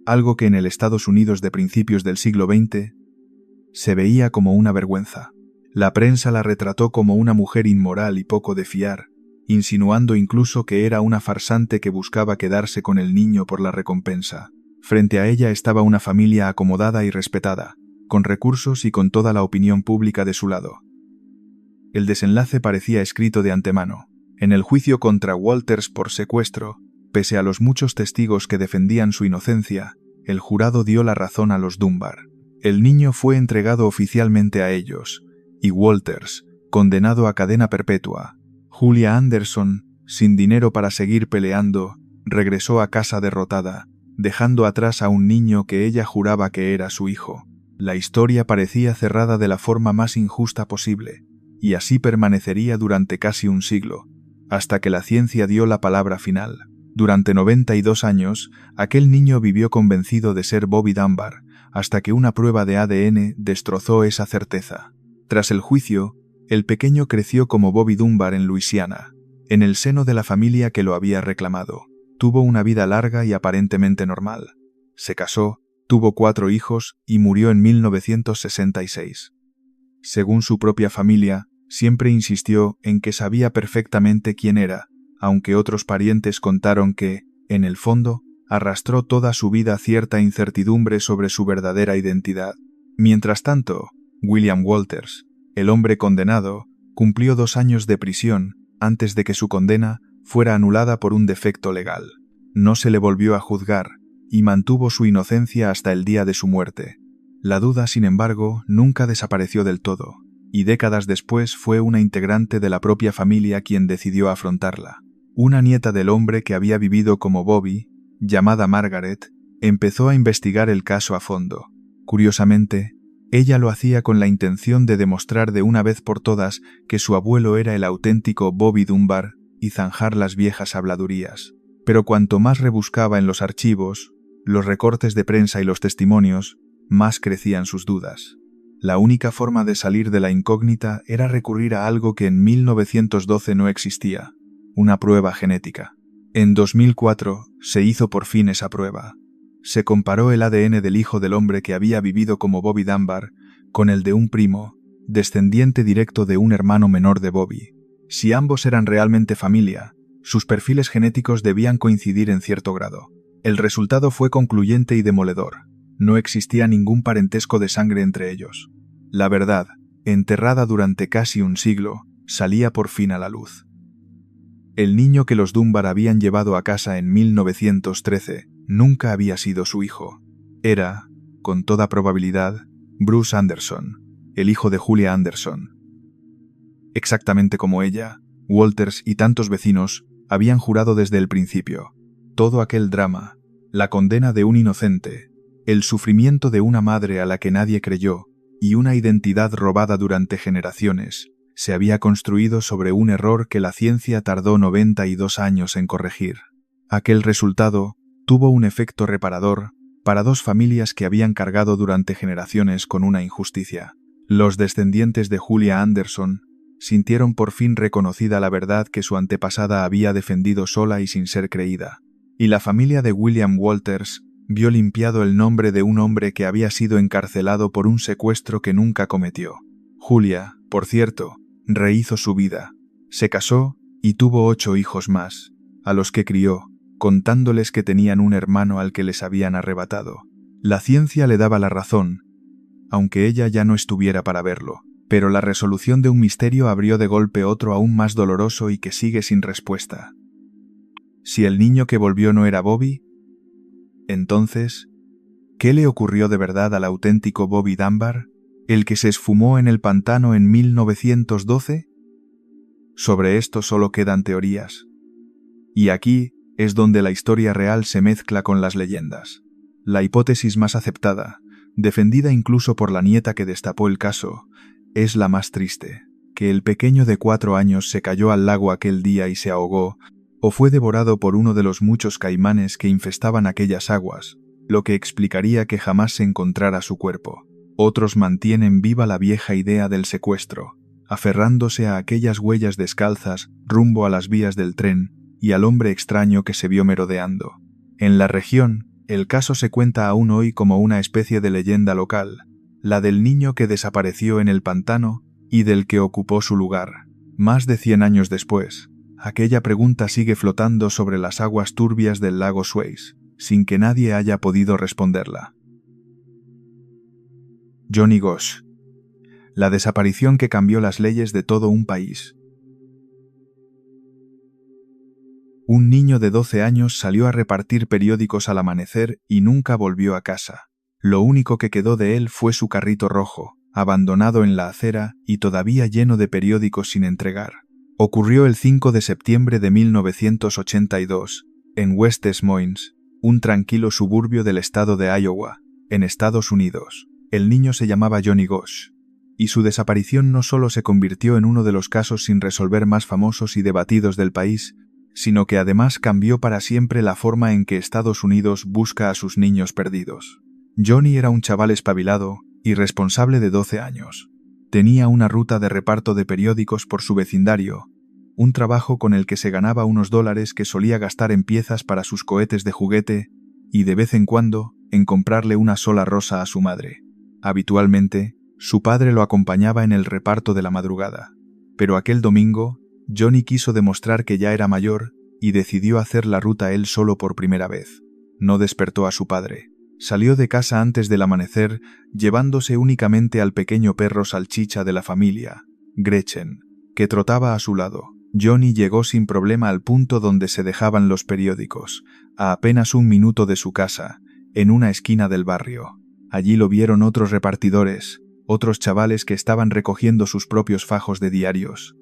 algo que en el Estados Unidos de principios del siglo XX se veía como una vergüenza. La prensa la retrató como una mujer inmoral y poco de fiar, insinuando incluso que era una farsante que buscaba quedarse con el niño por la recompensa. Frente a ella estaba una familia acomodada y respetada, con recursos y con toda la opinión pública de su lado. El desenlace parecía escrito de antemano. En el juicio contra Walters por secuestro, pese a los muchos testigos que defendían su inocencia, el jurado dio la razón a los Dunbar. El niño fue entregado oficialmente a ellos, y Walters, condenado a cadena perpetua. Julia Anderson, sin dinero para seguir peleando, regresó a casa derrotada, dejando atrás a un niño que ella juraba que era su hijo. La historia parecía cerrada de la forma más injusta posible, y así permanecería durante casi un siglo, hasta que la ciencia dio la palabra final. Durante 92 años, aquel niño vivió convencido de ser Bobby Dunbar, hasta que una prueba de ADN destrozó esa certeza. Tras el juicio, el pequeño creció como Bobby Dunbar en Luisiana, en el seno de la familia que lo había reclamado. Tuvo una vida larga y aparentemente normal. Se casó, tuvo 4 hijos y murió en 1966. Según su propia familia, siempre insistió en que sabía perfectamente quién era, aunque otros parientes contaron que, en el fondo, arrastró toda su vida cierta incertidumbre sobre su verdadera identidad. Mientras tanto, William Walters, el hombre condenado, cumplió 2 años de prisión antes de que su condena fuera anulada por un defecto legal. No se le volvió a juzgar y mantuvo su inocencia hasta el día de su muerte. La duda, sin embargo, nunca desapareció del todo, y décadas después fue una integrante de la propia familia quien decidió afrontarla. Una nieta del hombre que había vivido como Bobby, llamada Margaret, empezó a investigar el caso a fondo. Curiosamente, ella lo hacía con la intención de demostrar de una vez por todas que su abuelo era el auténtico Bobby Dunbar y zanjar las viejas habladurías. Pero cuanto más rebuscaba en los archivos, los recortes de prensa y los testimonios, más crecían sus dudas. La única forma de salir de la incógnita era recurrir a algo que en 1912 no existía: una prueba genética. En 2004 se hizo por fin esa prueba. Se comparó el ADN del hijo del hombre que había vivido como Bobby Dunbar con el de un primo, descendiente directo de un hermano menor de Bobby. Si ambos eran realmente familia, sus perfiles genéticos debían coincidir en cierto grado. El resultado fue concluyente y demoledor. No existía ningún parentesco de sangre entre ellos. La verdad, enterrada durante casi un siglo, salía por fin a la luz. El niño que los Dunbar habían llevado a casa en 1913 nunca había sido su hijo. Era, con toda probabilidad, Bruce Anderson, el hijo de Julia Anderson. Exactamente como ella, Walters y tantos vecinos habían jurado desde el principio. Todo aquel drama, la condena de un inocente, el sufrimiento de una madre a la que nadie creyó y una identidad robada durante generaciones, se había construido sobre un error que la ciencia tardó 92 años en corregir. Aquel resultado tuvo un efecto reparador para 2 familias que habían cargado durante generaciones con una injusticia. Los descendientes de Julia Anderson sintieron por fin reconocida la verdad que su antepasada había defendido sola y sin ser creída. Y la familia de William Walters vio limpiado el nombre de un hombre que había sido encarcelado por un secuestro que nunca cometió. Julia, por cierto, rehizo su vida. Se casó y tuvo 8 hijos más, a los que crió, contándoles que tenían un hermano al que les habían arrebatado. La ciencia le daba la razón, aunque ella ya no estuviera para verlo. Pero la resolución de un misterio abrió de golpe otro aún más doloroso y que sigue sin respuesta. Si el niño que volvió no era Bobby, entonces, ¿Qué le ocurrió de verdad al auténtico Bobby Dunbar, el que se esfumó en el pantano en 1912? Sobre esto solo quedan teorías. Y aquí es donde la historia real se mezcla con las leyendas. La hipótesis más aceptada, defendida incluso por la nieta que destapó el caso, es la más triste, que el pequeño de 4 años se cayó al lago aquel día y se ahogó, o fue devorado por uno de los muchos caimanes que infestaban aquellas aguas, lo que explicaría que jamás se encontrara su cuerpo. Otros mantienen viva la vieja idea del secuestro, aferrándose a aquellas huellas descalzas rumbo a las vías del tren y al hombre extraño que se vio merodeando. En la región, el caso se cuenta aún hoy como una especie de leyenda local, la del niño que desapareció en el pantano y del que ocupó su lugar. Más de 100 años después, aquella pregunta sigue flotando sobre las aguas turbias del lago Swayze, sin que nadie haya podido responderla. Johnny Gosch. La desaparición que cambió las leyes de todo un país. Un niño de 12 años salió a repartir periódicos al amanecer y nunca volvió a casa. Lo único que quedó de él fue su carrito rojo, abandonado en la acera y todavía lleno de periódicos sin entregar. Ocurrió el 5 de septiembre de 1982, en West Des Moines, un tranquilo suburbio del estado de Iowa, en Estados Unidos. El niño se llamaba Johnny Gosch, y su desaparición no solo se convirtió en uno de los casos sin resolver más famosos y debatidos del país, sino que además cambió para siempre la forma en que Estados Unidos busca a sus niños perdidos. Johnny era un chaval espabilado y responsable de 12 años. Tenía una ruta de reparto de periódicos por su vecindario, un trabajo con el que se ganaba unos $, que solía gastar en piezas para sus cohetes de juguete y de vez en cuando en comprarle una sola rosa a su madre. Habitualmente, su padre lo acompañaba en el reparto de la madrugada, pero aquel domingo, Johnny quiso demostrar que ya era mayor y decidió hacer la ruta él solo por primera vez. No despertó a su padre. Salió de casa antes del amanecer, llevándose únicamente al pequeño perro salchicha de la familia, Gretchen, que trotaba a su lado. Johnny llegó sin problema al punto donde se dejaban los periódicos, a apenas 1 minuto de su casa, en una esquina del barrio. Allí lo vieron otros repartidores, otros chavales que estaban recogiendo sus propios fajos de diarios.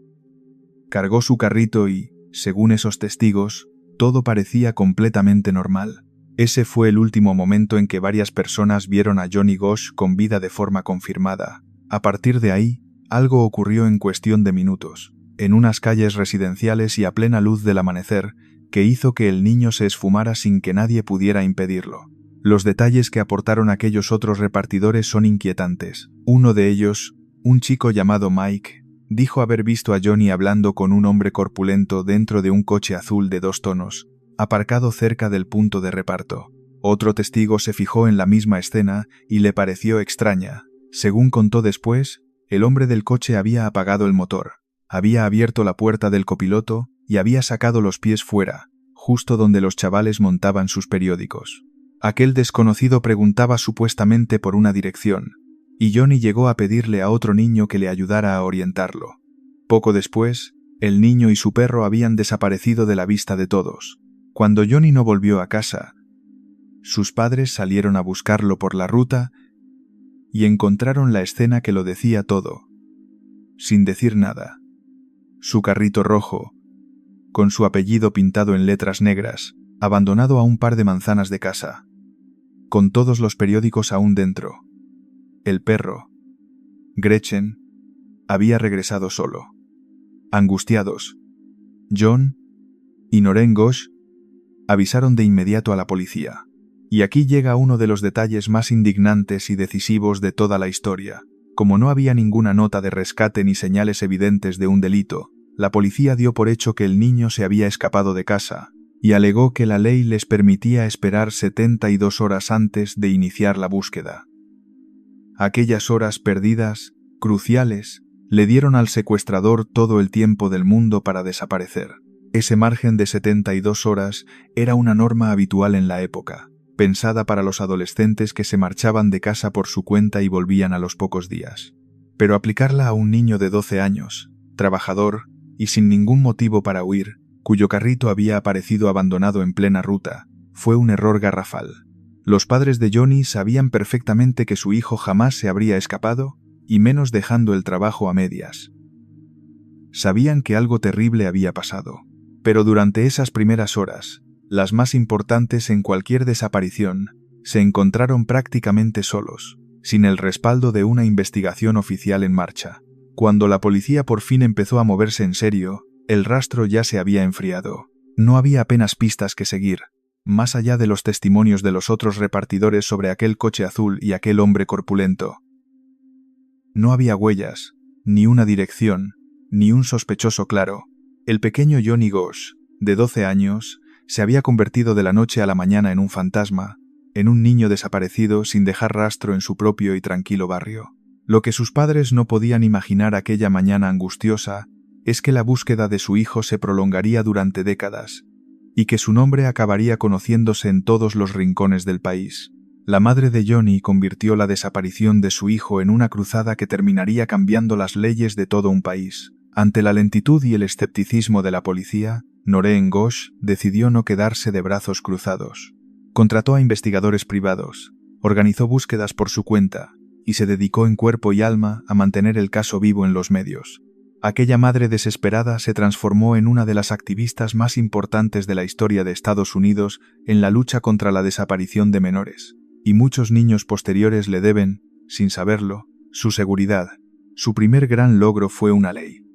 Cargó su carrito y, según esos testigos, todo parecía completamente normal. Ese fue el último momento en que varias personas vieron a Johnny Gosch con vida de forma confirmada. A partir de ahí, algo ocurrió en cuestión de minutos, en unas calles residenciales y a plena luz del amanecer, que hizo que el niño se esfumara sin que nadie pudiera impedirlo. Los detalles que aportaron aquellos otros repartidores son inquietantes. Uno de ellos, un chico llamado Mike, dijo haber visto a Johnny hablando con un hombre corpulento dentro de un coche azul de 2 tonos, aparcado cerca del punto de reparto. Otro testigo se fijó en la misma escena y le pareció extraña. Según contó después, el hombre del coche había apagado el motor, había abierto la puerta del copiloto y había sacado los pies fuera, justo donde los chavales montaban sus periódicos. Aquel desconocido preguntaba supuestamente por una dirección, y Johnny llegó a pedirle a otro niño que le ayudara a orientarlo. Poco después, el niño y su perro habían desaparecido de la vista de todos. Cuando Johnny no volvió a casa, sus padres salieron a buscarlo por la ruta y encontraron la escena que lo decía todo, sin decir nada. Su carrito rojo, con su apellido pintado en letras negras, abandonado a un par de manzanas de casa, con todos los periódicos aún dentro. El perro, Gretchen, había regresado solo. Angustiados, John y Noreen Gosch avisaron de inmediato a la policía. Y aquí llega uno de los detalles más indignantes y decisivos de toda la historia. Como no había ninguna nota de rescate ni señales evidentes de un delito, la policía dio por hecho que el niño se había escapado de casa y alegó que la ley les permitía esperar 72 horas antes de iniciar la búsqueda. Aquellas horas perdidas, cruciales, le dieron al secuestrador todo el tiempo del mundo para desaparecer. Ese margen de 72 horas era una norma habitual en la época, pensada para los adolescentes que se marchaban de casa por su cuenta y volvían a los pocos días. Pero aplicarla a un niño de 12 años, trabajador y sin ningún motivo para huir, cuyo carrito había aparecido abandonado en plena ruta, fue un error garrafal. Los padres de Johnny sabían perfectamente que su hijo jamás se habría escapado, y menos dejando el trabajo a medias. Sabían que algo terrible había pasado, pero durante esas primeras horas, las más importantes en cualquier desaparición, se encontraron prácticamente solos, sin el respaldo de una investigación oficial en marcha. Cuando la policía por fin empezó a moverse en serio, el rastro ya se había enfriado. No había apenas pistas que seguir, más allá de los testimonios de los otros repartidores sobre aquel coche azul y aquel hombre corpulento. No había huellas, ni una dirección, ni un sospechoso claro. El pequeño Johnny Gosch, de 12 años, se había convertido de la noche a la mañana en un fantasma, en un niño desaparecido sin dejar rastro en su propio y tranquilo barrio. Lo que sus padres no podían imaginar aquella mañana angustiosa es que la búsqueda de su hijo se prolongaría durante décadas y que su nombre acabaría conociéndose en todos los rincones del país. La madre de Johnny convirtió la desaparición de su hijo en una cruzada que terminaría cambiando las leyes de todo un país. Ante la lentitud y el escepticismo de la policía, Noreen Gosch decidió no quedarse de brazos cruzados. Contrató a investigadores privados, organizó búsquedas por su cuenta y se dedicó en cuerpo y alma a mantener el caso vivo en los medios. Aquella madre desesperada se transformó en una de las activistas más importantes de la historia de Estados Unidos en la lucha contra la desaparición de menores, y muchos niños posteriores le deben, sin saberlo, su seguridad. Su primer gran logro fue una ley.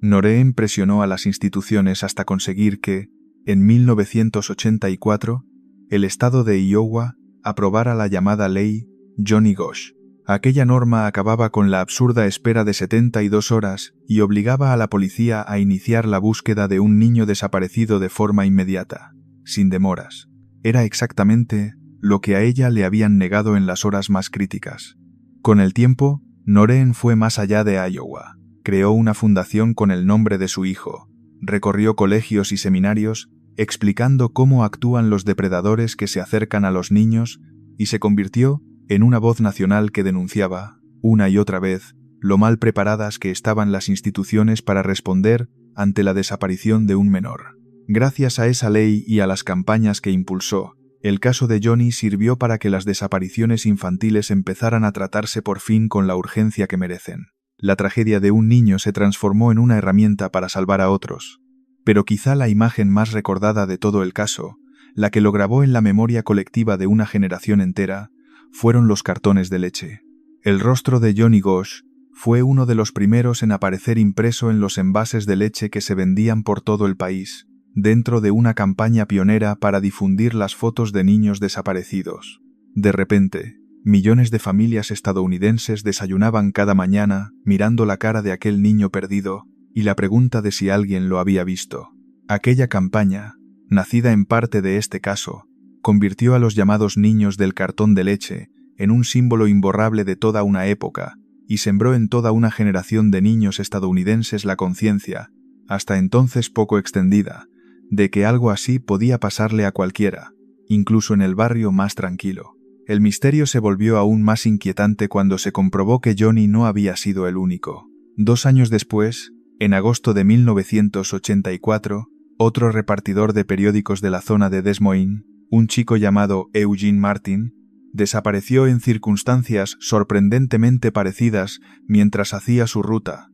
Noreen presionó a las instituciones hasta conseguir que, en 1984, el estado de Iowa aprobara la llamada ley Johnny Gosch. Aquella norma acababa con la absurda espera de 72 horas y obligaba a la policía a iniciar la búsqueda de un niño desaparecido de forma inmediata, sin demoras. Era exactamente lo que a ella le habían negado en las horas más críticas. Con el tiempo, Noreen fue más allá de Iowa. Creó una fundación con el nombre de su hijo, recorrió colegios y seminarios explicando cómo actúan los depredadores que se acercan a los niños y se convirtió en una voz nacional que denunciaba, una y otra vez, lo mal preparadas que estaban las instituciones para responder ante la desaparición de un menor. Gracias a esa ley y a las campañas que impulsó, el caso de Johnny sirvió para que las desapariciones infantiles empezaran a tratarse por fin con la urgencia que merecen. La tragedia de un niño se transformó en una herramienta para salvar a otros. Pero quizá la imagen más recordada de todo el caso, la que lo grabó en la memoria colectiva de una generación entera, fueron los cartones de leche. El rostro de Johnny Gosch fue uno de los primeros en aparecer impreso en los envases de leche que se vendían por todo el país, dentro de una campaña pionera para difundir las fotos de niños desaparecidos. De repente, millones de familias estadounidenses desayunaban cada mañana mirando la cara de aquel niño perdido y la pregunta de si alguien lo había visto. Aquella campaña, nacida en parte de este caso, convirtió a los llamados niños del cartón de leche en un símbolo imborrable de toda una época y sembró en toda una generación de niños estadounidenses la conciencia, hasta entonces poco extendida, de que algo así podía pasarle a cualquiera, incluso en el barrio más tranquilo. El misterio se volvió aún más inquietante cuando se comprobó que Johnny no había sido el único. 2 años después, en agosto de 1984, otro repartidor de periódicos de la zona de Des Moines, un chico llamado Eugene Martin, desapareció en circunstancias sorprendentemente parecidas mientras hacía su ruta,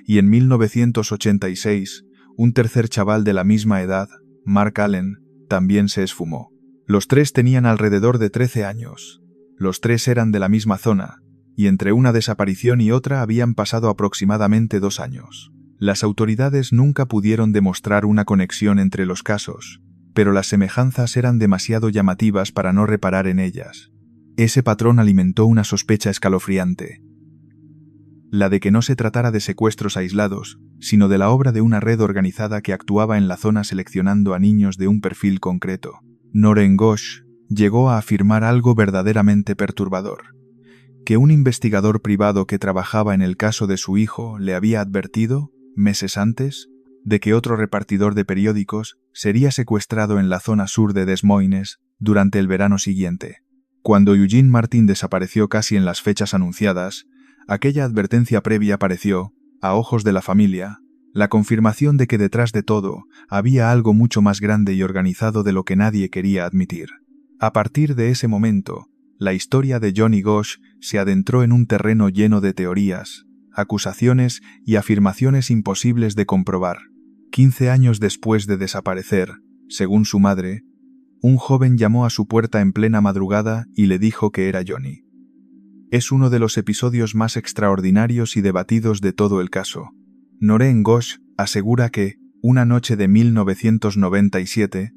y en 1986, un tercer chaval de la misma edad, Mark Allen, también se esfumó. Los 3 tenían alrededor de 13 años. Los 3 eran de la misma zona, y entre una desaparición y otra habían pasado aproximadamente 2 años. Las autoridades nunca pudieron demostrar una conexión entre los casos, pero las semejanzas eran demasiado llamativas para no reparar en ellas. Ese patrón alimentó una sospecha escalofriante, la de que no se tratara de secuestros aislados, sino de la obra de una red organizada que actuaba en la zona seleccionando a niños de un perfil concreto. Noreen Gosch llegó a afirmar algo verdaderamente perturbador, que un investigador privado que trabajaba en el caso de su hijo le había advertido, meses antes, de que otro repartidor de periódicos sería secuestrado en la zona sur de Des Moines durante el verano siguiente. Cuando Eugene Martin desapareció casi en las fechas anunciadas, aquella advertencia previa pareció, a ojos de la familia, la confirmación de que detrás de todo había algo mucho más grande y organizado de lo que nadie quería admitir. A partir de ese momento, la historia de Johnny Gosch se adentró en un terreno lleno de teorías, acusaciones y afirmaciones imposibles de comprobar. 15 años después de desaparecer, según su madre, un joven llamó a su puerta en plena madrugada y le dijo que era Johnny. Es uno de los episodios más extraordinarios y debatidos de todo el caso. Noreen Gosch asegura que, una noche de 1997,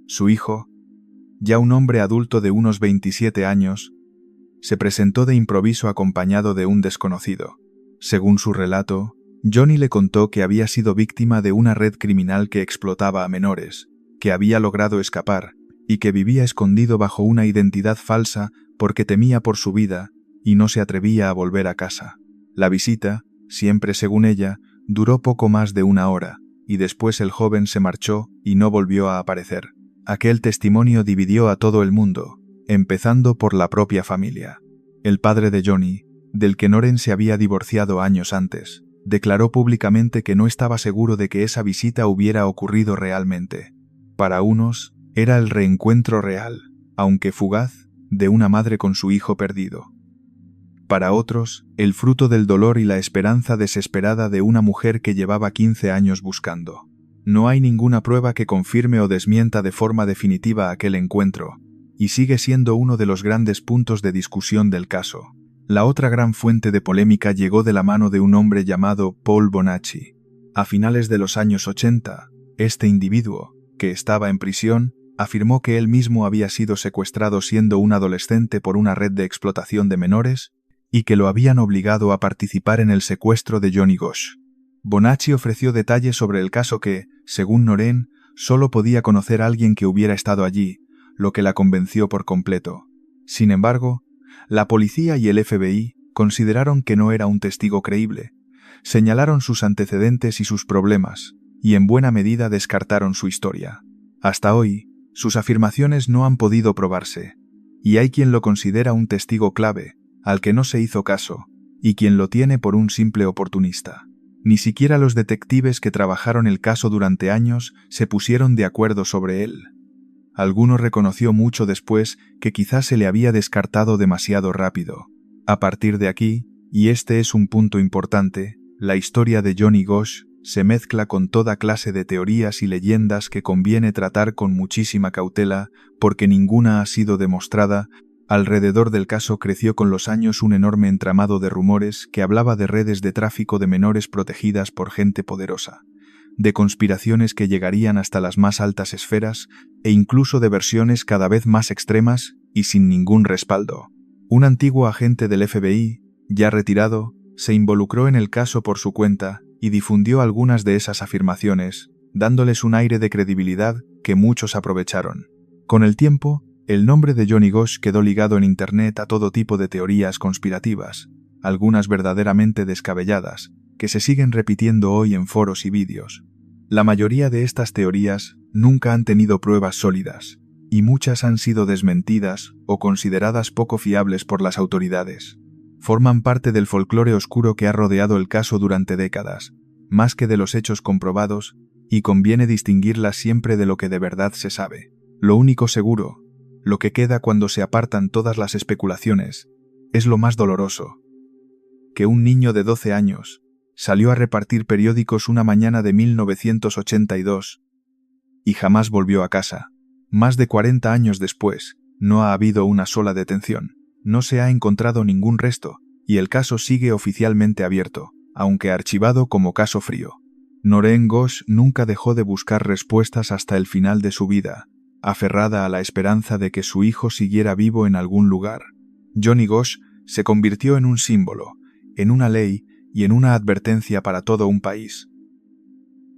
su hijo, ya un hombre adulto de unos 27 años, se presentó de improviso acompañado de un desconocido. Según su relato, Johnny le contó que había sido víctima de una red criminal que explotaba a menores, que había logrado escapar y que vivía escondido bajo una identidad falsa porque temía por su vida y no se atrevía a volver a casa. La visita, siempre según ella, duró poco más de una hora, y después el joven se marchó y no volvió a aparecer. Aquel testimonio dividió a todo el mundo, empezando por la propia familia. El padre de Johnny, del que Noreen se había divorciado años antes, declaró públicamente que no estaba seguro de que esa visita hubiera ocurrido realmente. Para unos, era el reencuentro real, aunque fugaz, de una madre con su hijo perdido. Para otros, el fruto del dolor y la esperanza desesperada de una mujer que llevaba 15 años buscando. No hay ninguna prueba que confirme o desmienta de forma definitiva aquel encuentro, y sigue siendo uno de los grandes puntos de discusión del caso. La otra gran fuente de polémica llegó de la mano de un hombre llamado Paul Bonacci. A finales de los años 80, este individuo, que estaba en prisión, afirmó que él mismo había sido secuestrado siendo un adolescente por una red de explotación de menores y que lo habían obligado a participar en el secuestro de Johnny Gosch. Bonacci ofreció detalles sobre el caso que, según Noreen, solo podía conocer a alguien que hubiera estado allí, lo que la convenció por completo. Sin embargo, la policía y el FBI consideraron que no era un testigo creíble, señalaron sus antecedentes y sus problemas, y en buena medida descartaron su historia. Hasta hoy, sus afirmaciones no han podido probarse, y hay quien lo considera un testigo clave, al que no se hizo caso, y quien lo tiene por un simple oportunista. Ni siquiera los detectives que trabajaron el caso durante años se pusieron de acuerdo sobre él. Alguno reconoció mucho después que quizás se le había descartado demasiado rápido. A partir de aquí, y este es un punto importante, la historia de Johnny Gosch se mezcla con toda clase de teorías y leyendas que conviene tratar con muchísima cautela porque ninguna ha sido demostrada. Alrededor del caso creció con los años un enorme entramado de rumores que hablaba de redes de tráfico de menores protegidas por gente poderosa, de conspiraciones que llegarían hasta las más altas esferas e incluso de versiones cada vez más extremas y sin ningún respaldo. Un antiguo agente del FBI, ya retirado, se involucró en el caso por su cuenta y difundió algunas de esas afirmaciones, dándoles un aire de credibilidad que muchos aprovecharon. Con el tiempo, el nombre de Johnny Gosch quedó ligado en Internet a todo tipo de teorías conspirativas, algunas verdaderamente descabelladas, que se siguen repitiendo hoy en foros y vídeos. La mayoría de estas teorías nunca han tenido pruebas sólidas, y muchas han sido desmentidas o consideradas poco fiables por las autoridades. Forman parte del folclore oscuro que ha rodeado el caso durante décadas, más que de los hechos comprobados, y conviene distinguirlas siempre de lo que de verdad se sabe. Lo único seguro, lo que queda cuando se apartan todas las especulaciones, es lo más doloroso: que un niño de 12 años salió a repartir periódicos una mañana de 1982 y jamás volvió a casa. Más de 40 años después, no ha habido una sola detención, no se ha encontrado ningún resto, y el caso sigue oficialmente abierto, aunque archivado como caso frío. Noreen Gosch nunca dejó de buscar respuestas hasta el final de su vida, aferrada a la esperanza de que su hijo siguiera vivo en algún lugar. Johnny Gosch se convirtió en un símbolo, en una ley y en una advertencia para todo un país.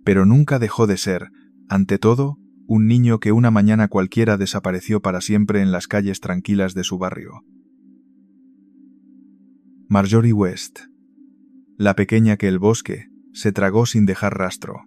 Pero nunca dejó de ser, ante todo, un niño que una mañana cualquiera desapareció para siempre en las calles tranquilas de su barrio. Marjorie West, la pequeña que el bosque se tragó sin dejar rastro.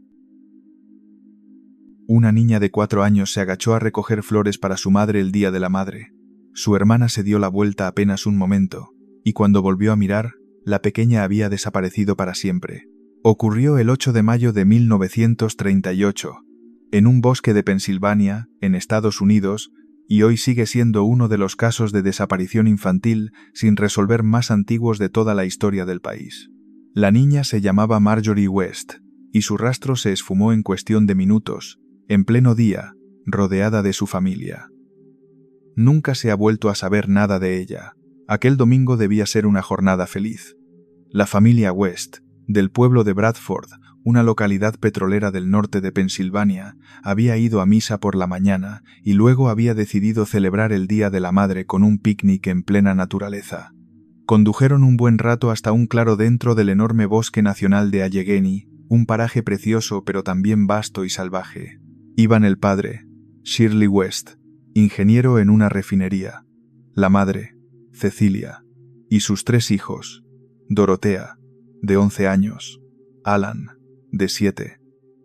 Una niña de 4 años se agachó a recoger flores para su madre el Día de la Madre. Su hermana se dio la vuelta apenas un momento, y cuando volvió a mirar, la pequeña había desaparecido para siempre. Ocurrió el 8 de mayo de 1938, en un bosque de Pensilvania, en Estados Unidos, y hoy sigue siendo uno de los casos de desaparición infantil sin resolver más antiguos de toda la historia del país. La niña se llamaba Marjorie West, y su rastro se esfumó en cuestión de minutos, en pleno día, rodeada de su familia. Nunca se ha vuelto a saber nada de ella. Aquel domingo debía ser una jornada feliz. La familia West, del pueblo de Bradford, una localidad petrolera del norte de Pensilvania, había ido a misa por la mañana y luego había decidido celebrar el Día de la Madre con un picnic en plena naturaleza. Condujeron un buen rato hasta un claro dentro del enorme bosque nacional de Allegheny, un paraje precioso pero también vasto y salvaje. Iban el padre, Shirley West, ingeniero en una refinería, la madre, Cecilia, y sus 3 hijos, Dorothea, de 11 años, Alan, de 7,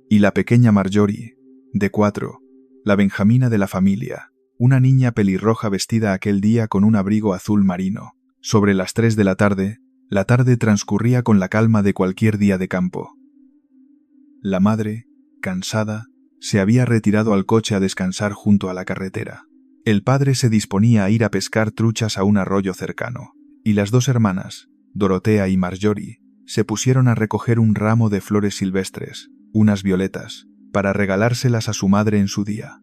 y la pequeña Marjorie, de 4, la benjamina de la familia, una niña pelirroja vestida aquel día con un abrigo azul marino. Sobre las 3 de la tarde transcurría con la calma de cualquier día de campo. La madre, cansada, se había retirado al coche a descansar junto a la carretera. El padre se disponía a ir a pescar truchas a un arroyo cercano, y las 2 hermanas, Dorothea y Marjorie, se pusieron a recoger un ramo de flores silvestres, unas violetas, para regalárselas a su madre en su día.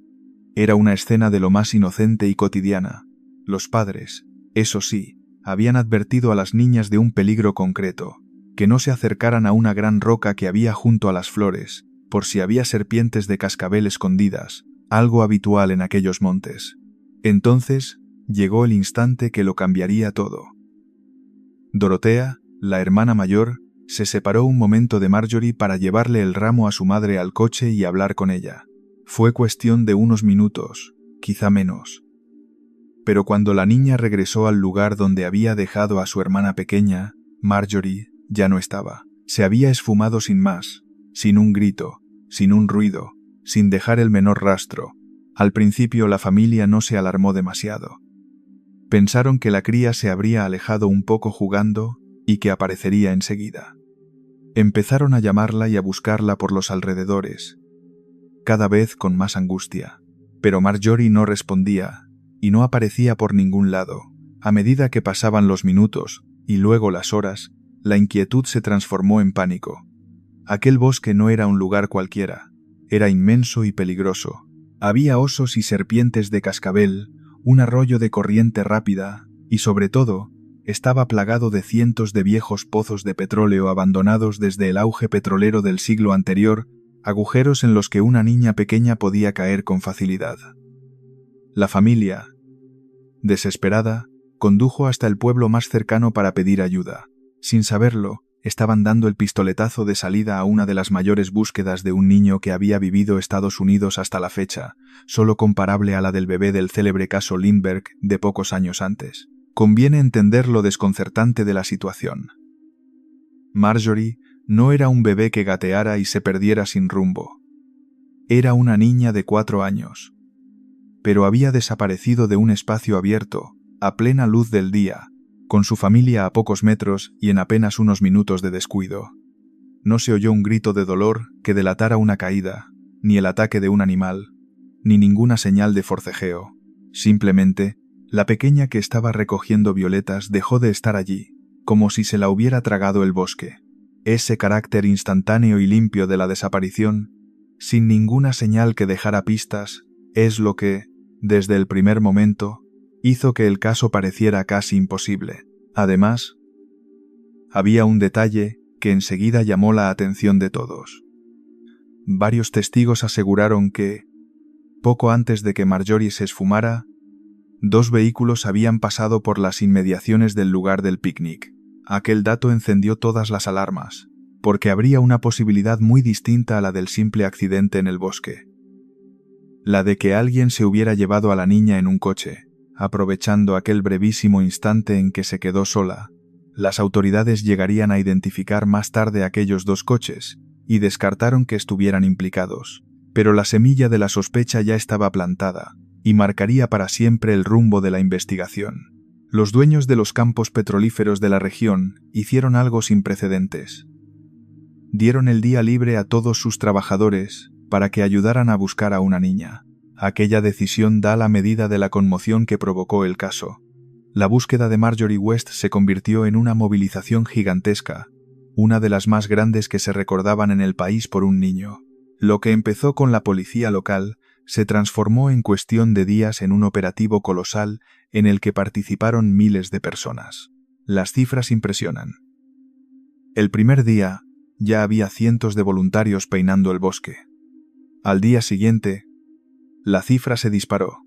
Era una escena de lo más inocente y cotidiana. Los padres, eso sí, habían advertido a las niñas de un peligro concreto, que no se acercaran a una gran roca que había junto a las flores, por si había serpientes de cascabel escondidas, algo habitual en aquellos montes. Entonces, llegó el instante que lo cambiaría todo. Dorothea, la hermana mayor, se separó un momento de Marjorie para llevarle el ramo a su madre al coche y hablar con ella. Fue cuestión de unos minutos, quizá menos. Pero cuando la niña regresó al lugar donde había dejado a su hermana pequeña, Marjorie ya no estaba. Se había esfumado sin más, sin un grito, sin un ruido, sin dejar el menor rastro. Al principio la familia no se alarmó demasiado. Pensaron que la cría se habría alejado un poco jugando y que aparecería enseguida. Empezaron a llamarla y a buscarla por los alrededores, cada vez con más angustia. Pero Marjorie no respondía y no aparecía por ningún lado. A medida que pasaban los minutos y luego las horas, la inquietud se transformó en pánico. Aquel bosque no era un lugar cualquiera, era inmenso y peligroso. Había osos y serpientes de cascabel, un arroyo de corriente rápida y, sobre todo, estaba plagado de cientos de viejos pozos de petróleo abandonados desde el auge petrolero del siglo anterior, agujeros en los que una niña pequeña podía caer con facilidad. La familia, desesperada, condujo hasta el pueblo más cercano para pedir ayuda. Sin saberlo, estaban dando el pistoletazo de salida a una de las mayores búsquedas de un niño que había vivido Estados Unidos hasta la fecha, solo comparable a la del bebé del célebre caso Lindbergh de pocos años antes. Conviene entender lo desconcertante de la situación. Marjorie no era un bebé que gateara y se perdiera sin rumbo. Era una niña de 4 años. Pero había desaparecido de un espacio abierto, a plena luz del día, con su familia a pocos metros y en apenas unos minutos de descuido. No se oyó un grito de dolor que delatara una caída, ni el ataque de un animal, ni ninguna señal de forcejeo. Simplemente, la pequeña que estaba recogiendo violetas dejó de estar allí, como si se la hubiera tragado el bosque. Ese carácter instantáneo y limpio de la desaparición, sin ninguna señal que dejara pistas, es lo que, desde el primer momento, hizo que el caso pareciera casi imposible. Además, había un detalle que enseguida llamó la atención de todos. Varios testigos aseguraron que, poco antes de que Marjorie se esfumara, 2 vehículos habían pasado por las inmediaciones del lugar del picnic. Aquel dato encendió todas las alarmas, porque habría una posibilidad muy distinta a la del simple accidente en el bosque. La de que alguien se hubiera llevado a la niña en un coche, aprovechando aquel brevísimo instante en que se quedó sola. Las autoridades llegarían a identificar más tarde aquellos 2 coches y descartaron que estuvieran implicados. Pero la semilla de la sospecha ya estaba plantada y marcaría para siempre el rumbo de la investigación. Los dueños de los campos petrolíferos de la región hicieron algo sin precedentes. Dieron el día libre a todos sus trabajadores para que ayudaran a buscar a una niña. Aquella decisión da la medida de la conmoción que provocó el caso. La búsqueda de Marjorie West se convirtió en una movilización gigantesca, una de las más grandes que se recordaban en el país por un niño. Lo que empezó con la policía local se transformó en cuestión de días en un operativo colosal en el que participaron miles de personas. Las cifras impresionan. El primer día ya había cientos de voluntarios peinando el bosque. Al día siguiente, la cifra se disparó.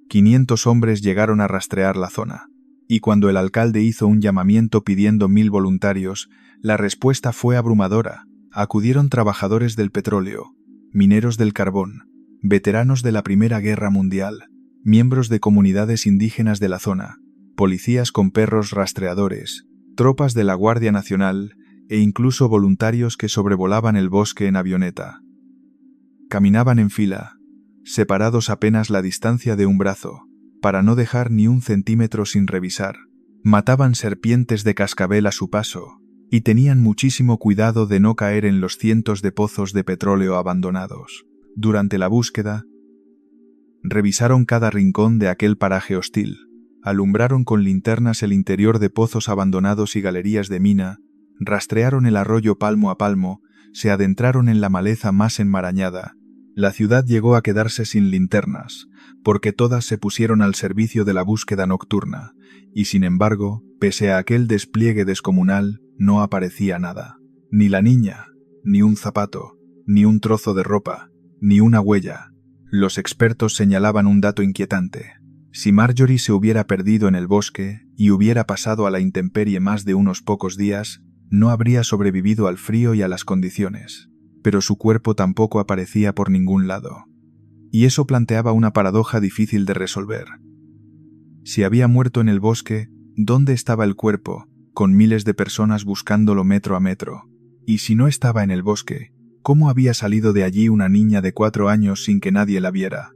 500 hombres llegaron a rastrear la zona, y cuando el alcalde hizo un llamamiento pidiendo 1000 voluntarios, la respuesta fue abrumadora. Acudieron trabajadores del petróleo, mineros del carbón, veteranos de la Primera Guerra Mundial, miembros de comunidades indígenas de la zona, policías con perros rastreadores, tropas de la Guardia Nacional e incluso voluntarios que sobrevolaban el bosque en avioneta. Caminaban en fila, separados apenas la distancia de un brazo, para no dejar ni un centímetro sin revisar. Mataban serpientes de cascabel a su paso, y tenían muchísimo cuidado de no caer en los cientos de pozos de petróleo abandonados. Durante la búsqueda, revisaron cada rincón de aquel paraje hostil, alumbraron con linternas el interior de pozos abandonados y galerías de mina, rastrearon el arroyo palmo a palmo, se adentraron en la maleza más enmarañada. La ciudad llegó a quedarse sin linternas, porque todas se pusieron al servicio de la búsqueda nocturna, y sin embargo, pese a aquel despliegue descomunal, no aparecía nada. Ni la niña, ni un zapato, ni un trozo de ropa, ni una huella. Los expertos señalaban un dato inquietante. Si Marjorie se hubiera perdido en el bosque y hubiera pasado a la intemperie más de unos pocos días, no habría sobrevivido al frío y a las condiciones. Pero su cuerpo tampoco aparecía por ningún lado. Y eso planteaba una paradoja difícil de resolver. Si había muerto en el bosque, ¿dónde estaba el cuerpo, con miles de personas buscándolo metro a metro? Y si no estaba en el bosque, ¿cómo había salido de allí una niña de 4 años sin que nadie la viera?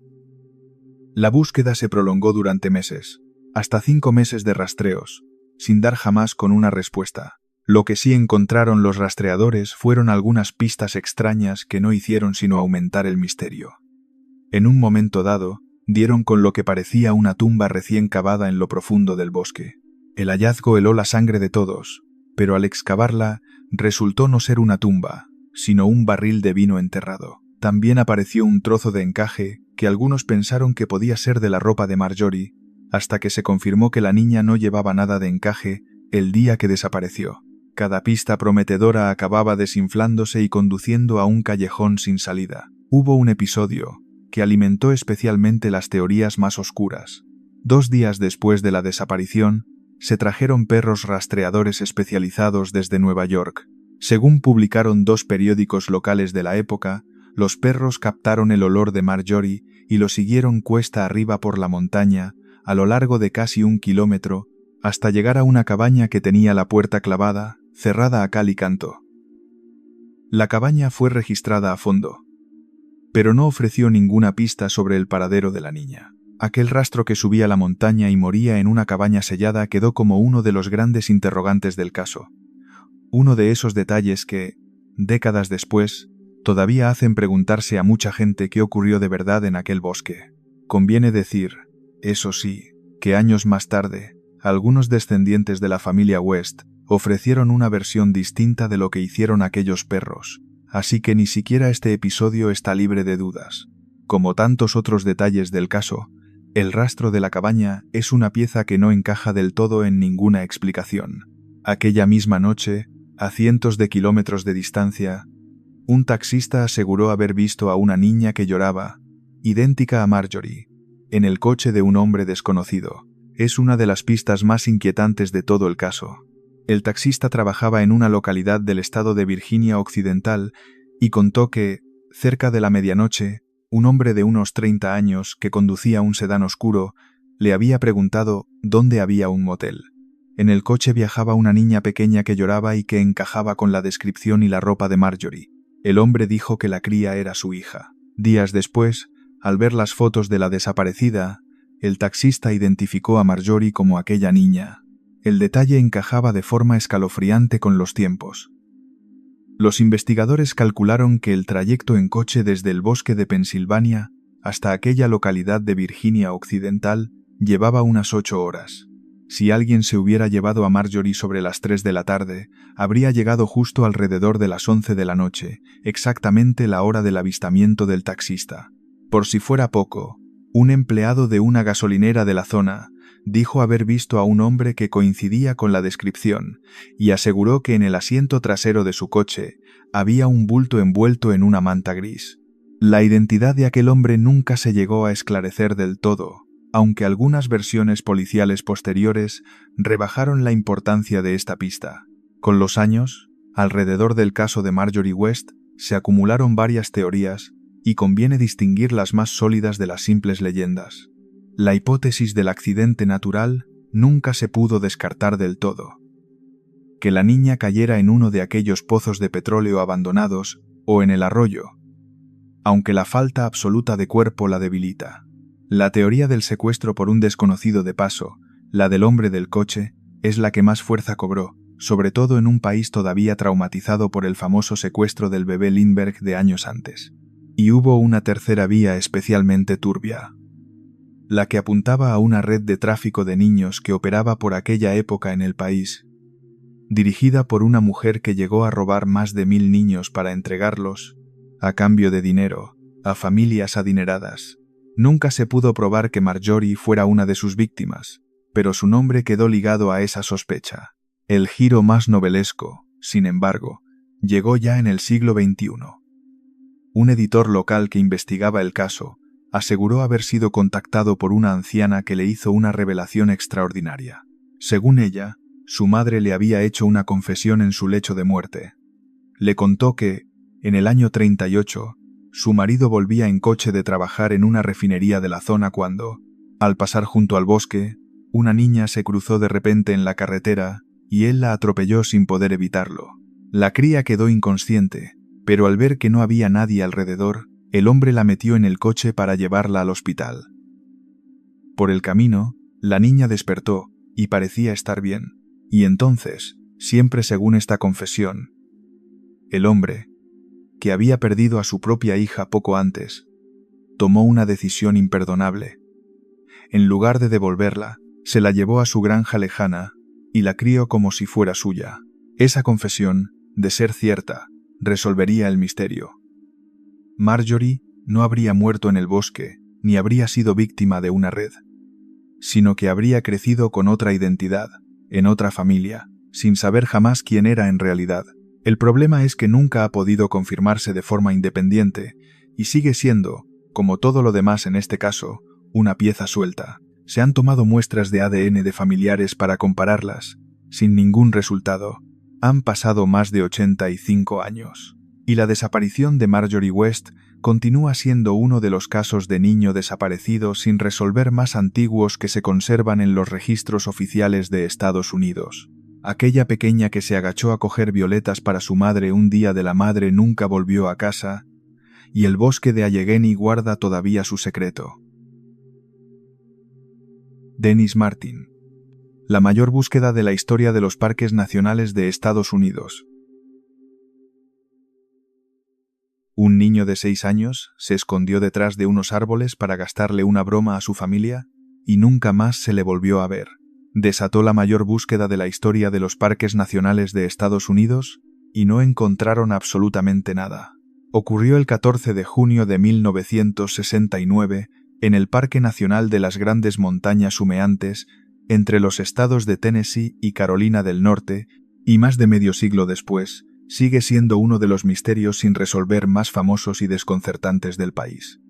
La búsqueda se prolongó durante meses, hasta 5 meses de rastreos, sin dar jamás con una respuesta. Lo que sí encontraron los rastreadores fueron algunas pistas extrañas que no hicieron sino aumentar el misterio. En un momento dado, dieron con lo que parecía una tumba recién cavada en lo profundo del bosque. El hallazgo heló la sangre de todos, pero al excavarla resultó no ser una tumba, sino un barril de vino enterrado. También apareció un trozo de encaje que algunos pensaron que podía ser de la ropa de Marjorie, hasta que se confirmó que la niña no llevaba nada de encaje el día que desapareció. Cada pista prometedora acababa desinflándose y conduciendo a un callejón sin salida. Hubo un episodio que alimentó especialmente las teorías más oscuras. 2 días después de la desaparición, se trajeron perros rastreadores especializados desde Nueva York. Según publicaron 2 periódicos locales de la época, los perros captaron el olor de Marjorie y lo siguieron cuesta arriba por la montaña, a lo largo de casi 1 kilómetro, hasta llegar a una cabaña que tenía la puerta clavada, cerrada a cal y canto. La cabaña fue registrada a fondo, pero no ofreció ninguna pista sobre el paradero de la niña. Aquel rastro que subía la montaña y moría en una cabaña sellada quedó como uno de los grandes interrogantes del caso. Uno de esos detalles que, décadas después, todavía hacen preguntarse a mucha gente qué ocurrió de verdad en aquel bosque. Conviene decir, eso sí, que años más tarde, algunos descendientes de la familia West ofrecieron una versión distinta de lo que hicieron aquellos perros, así que ni siquiera este episodio está libre de dudas. Como tantos otros detalles del caso, el rastro de la cabaña es una pieza que no encaja del todo en ninguna explicación. Aquella misma noche, a cientos de kilómetros de distancia, un taxista aseguró haber visto a una niña que lloraba, idéntica a Marjorie, en el coche de un hombre desconocido. Es una de las pistas más inquietantes de todo el caso. El taxista trabajaba en una localidad del estado de Virginia Occidental y contó que, cerca de la medianoche, un hombre de unos 30 años que conducía un sedán oscuro le había preguntado dónde había un motel. En el coche viajaba una niña pequeña que lloraba y que encajaba con la descripción y la ropa de Marjorie. El hombre dijo que la cría era su hija. Días después, al ver las fotos de la desaparecida, el taxista identificó a Marjorie como aquella niña. El detalle encajaba de forma escalofriante con los tiempos. Los investigadores calcularon que el trayecto en coche desde el bosque de Pensilvania hasta aquella localidad de Virginia Occidental llevaba unas 8 horas. Si alguien se hubiera llevado a Marjorie sobre las 3 de la tarde, habría llegado justo alrededor de las 11 de la noche, exactamente la hora del avistamiento del taxista. Por si fuera poco, un empleado de una gasolinera de la zona dijo haber visto a un hombre que coincidía con la descripción y aseguró que en el asiento trasero de su coche había un bulto envuelto en una manta gris. La identidad de aquel hombre nunca se llegó a esclarecer del todo, aunque algunas versiones policiales posteriores rebajaron la importancia de esta pista. Con los años, alrededor del caso de Marjorie West, se acumularon varias teorías y conviene distinguir las más sólidas de las simples leyendas. La hipótesis del accidente natural nunca se pudo descartar del todo. Que la niña cayera en uno de aquellos pozos de petróleo abandonados o en el arroyo, aunque la falta absoluta de cuerpo la debilita. La teoría del secuestro por un desconocido de paso, la del hombre del coche, es la que más fuerza cobró, sobre todo en un país todavía traumatizado por el famoso secuestro del bebé Lindbergh de años antes. Y hubo una tercera vía especialmente turbia, la que apuntaba a una red de tráfico de niños que operaba por aquella época en el país, dirigida por una mujer que llegó a robar más de 1000 niños para entregarlos, a cambio de dinero, a familias adineradas. Nunca se pudo probar que Marjorie fuera una de sus víctimas, pero su nombre quedó ligado a esa sospecha. El giro más novelesco, sin embargo, llegó ya en el siglo XXI. Un editor local que investigaba el caso aseguró haber sido contactado por una anciana que le hizo una revelación extraordinaria. Según ella, su madre le había hecho una confesión en su lecho de muerte. Le contó que, en el año 38, su marido volvía en coche de trabajar en una refinería de la zona cuando, al pasar junto al bosque, una niña se cruzó de repente en la carretera y él la atropelló sin poder evitarlo. La cría quedó inconsciente, pero al ver que no había nadie alrededor, el hombre la metió en el coche para llevarla al hospital. Por el camino, la niña despertó y parecía estar bien, y entonces, siempre según esta confesión, el hombre, que había perdido a su propia hija poco antes, tomó una decisión imperdonable. En lugar de devolverla, se la llevó a su granja lejana y la crió como si fuera suya. Esa confesión, de ser cierta, resolvería el misterio. Marjorie no habría muerto en el bosque, ni habría sido víctima de una red, sino que habría crecido con otra identidad, en otra familia, sin saber jamás quién era en realidad. El problema es que nunca ha podido confirmarse de forma independiente, y sigue siendo, como todo lo demás en este caso, una pieza suelta. Se han tomado muestras de ADN de familiares para compararlas, sin ningún resultado. Han pasado más de 85 años. Y la desaparición de Marjorie West continúa siendo uno de los casos de niño desaparecido sin resolver más antiguos que se conservan en los registros oficiales de Estados Unidos. Aquella pequeña que se agachó a coger violetas para su madre un día de la madre nunca volvió a casa, y el bosque de Allegheny guarda todavía su secreto. Dennis Martin. La mayor búsqueda de la historia de los parques nacionales de Estados Unidos. Un niño de 6 años se escondió detrás de unos árboles para gastarle una broma a su familia y nunca más se le volvió a ver. Desató la mayor búsqueda de la historia de los parques nacionales de Estados Unidos y no encontraron absolutamente nada. Ocurrió el 14 de junio de 1969 en el Parque Nacional de las Grandes Montañas Humeantes entre los estados de Tennessee y Carolina del Norte, y más de medio siglo después, sigue siendo uno de los misterios sin resolver más famosos y desconcertantes del país.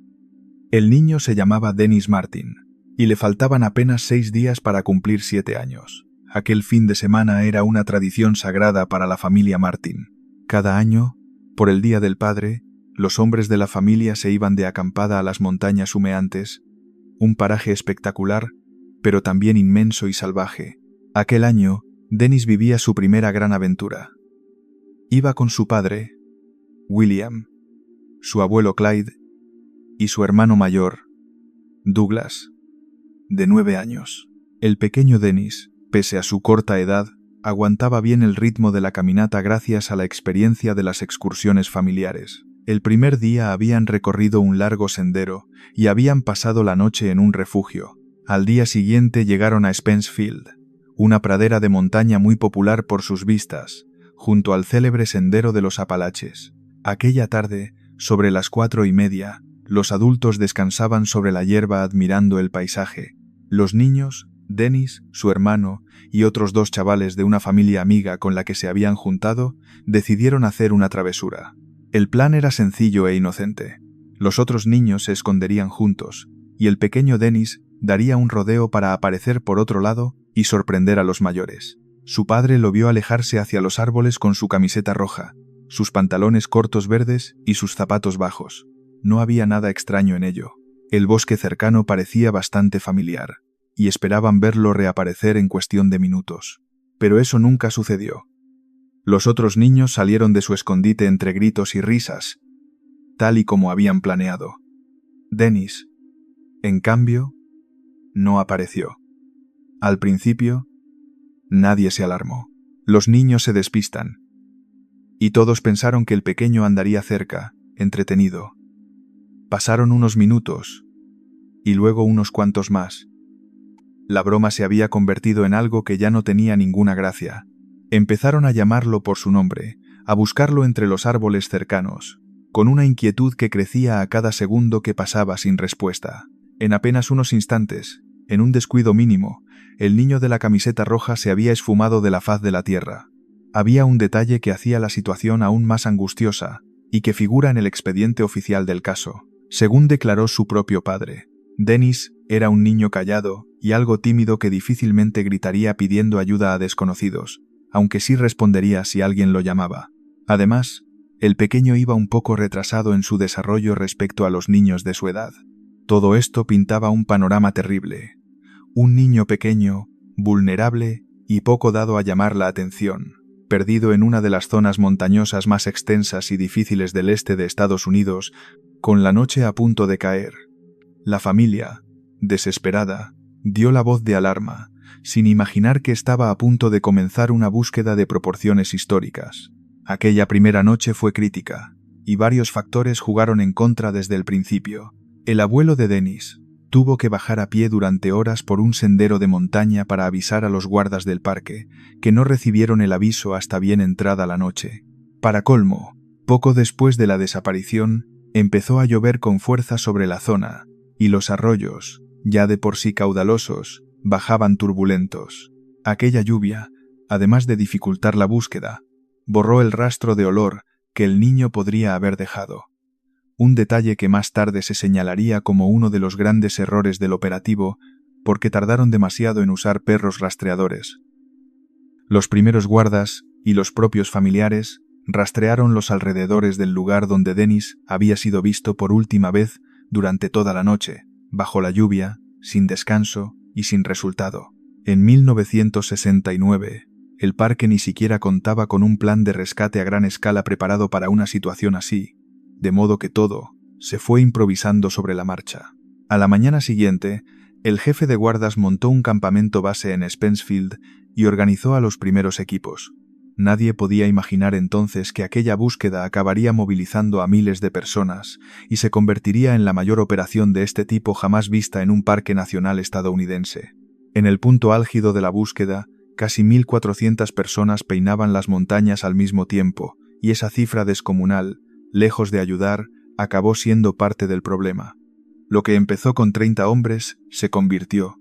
El niño se llamaba Dennis Martin, y le faltaban apenas 6 días para cumplir 7 años. Aquel fin de semana era una tradición sagrada para la familia Martin. Cada año, por el Día del Padre, los hombres de la familia se iban de acampada a las montañas humeantes, un paraje espectacular, pero también inmenso y salvaje. Aquel año, Dennis vivía su primera gran aventura. Iba con su padre, William, su abuelo Clyde y su hermano mayor, Douglas, de 9 años. El pequeño Dennis, pese a su corta edad, aguantaba bien el ritmo de la caminata gracias a la experiencia de las excursiones familiares. El primer día habían recorrido un largo sendero y habían pasado la noche en un refugio. Al día siguiente llegaron a Spencefield, una pradera de montaña muy popular por sus vistas, junto al célebre sendero de los Apalaches. Aquella tarde, sobre las 4:30, los adultos descansaban sobre la hierba admirando el paisaje. Los niños, Dennis, su hermano y otros 2 chavales de una familia amiga con la que se habían juntado, decidieron hacer una travesura. El plan era sencillo e inocente. Los otros niños se esconderían juntos, y el pequeño Dennis daría un rodeo para aparecer por otro lado y sorprender a los mayores. Su padre lo vio alejarse hacia los árboles con su camiseta roja, sus pantalones cortos verdes y sus zapatos bajos. No había nada extraño en ello. El bosque cercano parecía bastante familiar, y esperaban verlo reaparecer en cuestión de minutos. Pero eso nunca sucedió. Los otros niños salieron de su escondite entre gritos y risas, tal y como habían planeado. Dennis, en cambio, no apareció. Al principio, nadie se alarmó. Los niños se despistan, y todos pensaron que el pequeño andaría cerca, entretenido. Pasaron unos minutos, y luego unos cuantos más. La broma se había convertido en algo que ya no tenía ninguna gracia. Empezaron a llamarlo por su nombre, a buscarlo entre los árboles cercanos, con una inquietud que crecía a cada segundo que pasaba sin respuesta. En apenas unos instantes, en un descuido mínimo, el niño de la camiseta roja se había esfumado de la faz de la tierra. Había un detalle que hacía la situación aún más angustiosa y que figura en el expediente oficial del caso. Según declaró su propio padre, Dennis era un niño callado y algo tímido que difícilmente gritaría pidiendo ayuda a desconocidos, aunque sí respondería si alguien lo llamaba. Además, el pequeño iba un poco retrasado en su desarrollo respecto a los niños de su edad. Todo esto pintaba un panorama terrible. Un niño pequeño, vulnerable y poco dado a llamar la atención, perdido en una de las zonas montañosas más extensas y difíciles del este de Estados Unidos, con la noche a punto de caer. La familia, desesperada, dio la voz de alarma, sin imaginar que estaba a punto de comenzar una búsqueda de proporciones históricas. Aquella primera noche fue crítica, y varios factores jugaron en contra desde el principio. El abuelo de Dennis tuvo que bajar a pie durante horas por un sendero de montaña para avisar a los guardas del parque, que no recibieron el aviso hasta bien entrada la noche. Para colmo, poco después de la desaparición, empezó a llover con fuerza sobre la zona, y los arroyos, ya de por sí caudalosos, bajaban turbulentos. Aquella lluvia, además de dificultar la búsqueda, borró el rastro de olor que el niño podría haber dejado. Un detalle que más tarde se señalaría como uno de los grandes errores del operativo, porque tardaron demasiado en usar perros rastreadores. Los primeros guardas y los propios familiares rastrearon los alrededores del lugar donde Dennis había sido visto por última vez durante toda la noche, bajo la lluvia, sin descanso y sin resultado. En 1969, el parque ni siquiera contaba con un plan de rescate a gran escala preparado para una situación así, de modo que todo se fue improvisando sobre la marcha. A la mañana siguiente, el jefe de guardas montó un campamento base en Spencefield y organizó a los primeros equipos. Nadie podía imaginar entonces que aquella búsqueda acabaría movilizando a miles de personas y se convertiría en la mayor operación de este tipo jamás vista en un parque nacional estadounidense. En el punto álgido de la búsqueda, casi 1.400 personas peinaban las montañas al mismo tiempo, y esa cifra descomunal, lejos de ayudar, acabó siendo parte del problema. Lo que empezó con 30 hombres se convirtió,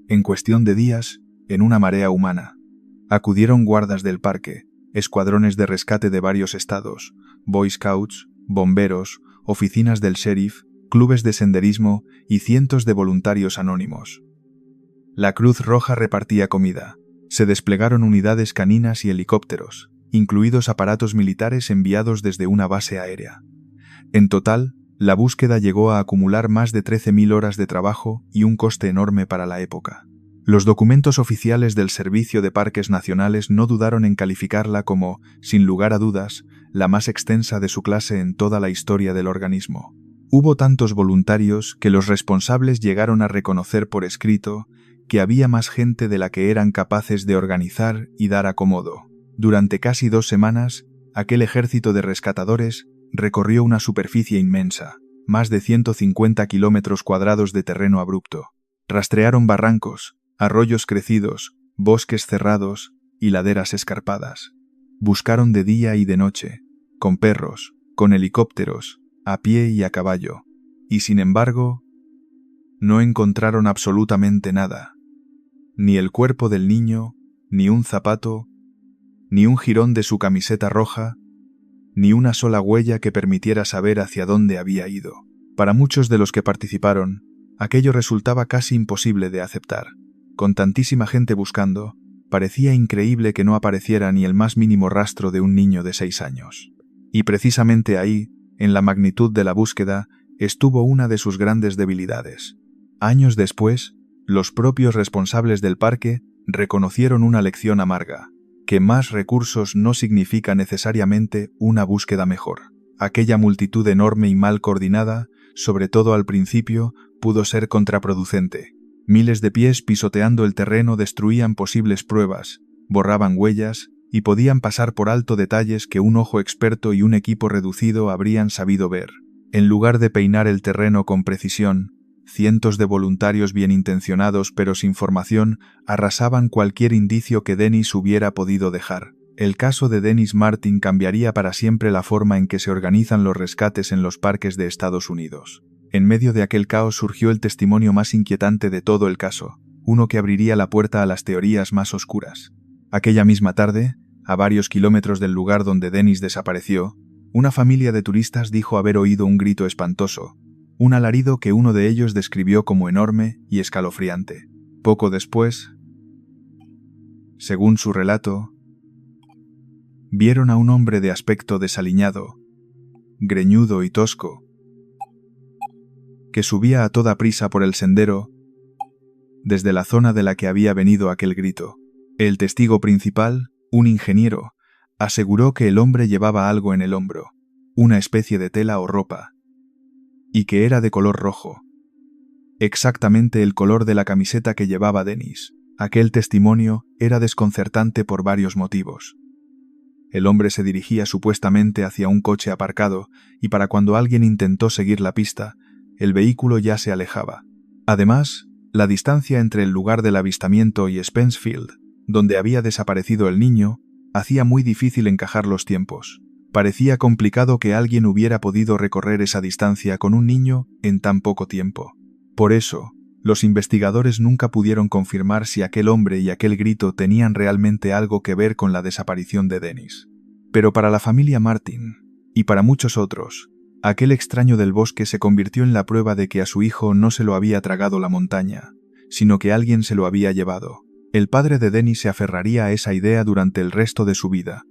en cuestión de días, en una marea humana. Acudieron guardas del parque, escuadrones de rescate de varios estados, Boy Scouts, bomberos, oficinas del sheriff, clubes de senderismo y cientos de voluntarios anónimos. La Cruz Roja repartía comida. Se desplegaron unidades caninas y helicópteros, incluidos aparatos militares enviados desde una base aérea. En total, la búsqueda llegó a acumular más de 13.000 horas de trabajo y un coste enorme para la época. Los documentos oficiales del Servicio de Parques Nacionales no dudaron en calificarla como, sin lugar a dudas, la más extensa de su clase en toda la historia del organismo. Hubo tantos voluntarios que los responsables llegaron a reconocer por escrito que había más gente de la que eran capaces de organizar y dar acomodo. Durante casi 2 semanas, aquel ejército de rescatadores recorrió una superficie inmensa, más de 150 kilómetros cuadrados de terreno abrupto. Rastrearon barrancos, arroyos crecidos, bosques cerrados y laderas escarpadas. Buscaron de día y de noche, con perros, con helicópteros, a pie y a caballo, y sin embargo, no encontraron absolutamente nada. Ni el cuerpo del niño, ni un zapato, ni un jirón de su camiseta roja, ni una sola huella que permitiera saber hacia dónde había ido. Para muchos de los que participaron, aquello resultaba casi imposible de aceptar. Con tantísima gente buscando, parecía increíble que no apareciera ni el más mínimo rastro de un niño de 6 años. Y precisamente ahí, en la magnitud de la búsqueda, estuvo una de sus grandes debilidades. Años después, los propios responsables del parque reconocieron una lección amarga, que más recursos no significa necesariamente una búsqueda mejor. Aquella multitud enorme y mal coordinada, sobre todo al principio, pudo ser contraproducente. Miles de pies pisoteando el terreno destruían posibles pruebas, borraban huellas y podían pasar por alto detalles que un ojo experto y un equipo reducido habrían sabido ver. En lugar de peinar el terreno con precisión, cientos de voluntarios bien intencionados pero sin formación arrasaban cualquier indicio que Dennis hubiera podido dejar. El caso de Dennis Martin cambiaría para siempre la forma en que se organizan los rescates en los parques de Estados Unidos. En medio de aquel caos surgió el testimonio más inquietante de todo el caso, uno que abriría la puerta a las teorías más oscuras. Aquella misma tarde, a varios kilómetros del lugar donde Dennis desapareció, una familia de turistas dijo haber oído un grito espantoso, un alarido que uno de ellos describió como enorme y escalofriante. Poco después, según su relato, vieron a un hombre de aspecto desaliñado, greñudo y tosco, que subía a toda prisa por el sendero desde la zona de la que había venido aquel grito. El testigo principal, un ingeniero, aseguró que el hombre llevaba algo en el hombro, una especie de tela o ropa, y que era de color rojo, exactamente el color de la camiseta que llevaba Dennis. Aquel testimonio era desconcertante por varios motivos. El hombre se dirigía supuestamente hacia un coche aparcado, y para cuando alguien intentó seguir la pista, el vehículo ya se alejaba. Además, la distancia entre el lugar del avistamiento y Spencefield, donde había desaparecido el niño, hacía muy difícil encajar los tiempos. Parecía complicado que alguien hubiera podido recorrer esa distancia con un niño en tan poco tiempo. Por eso, los investigadores nunca pudieron confirmar si aquel hombre y aquel grito tenían realmente algo que ver con la desaparición de Dennis. Pero para la familia Martin, y para muchos otros, aquel extraño del bosque se convirtió en la prueba de que a su hijo no se lo había tragado la montaña, sino que alguien se lo había llevado. El padre de Dennis se aferraría a esa idea durante el resto de su vida.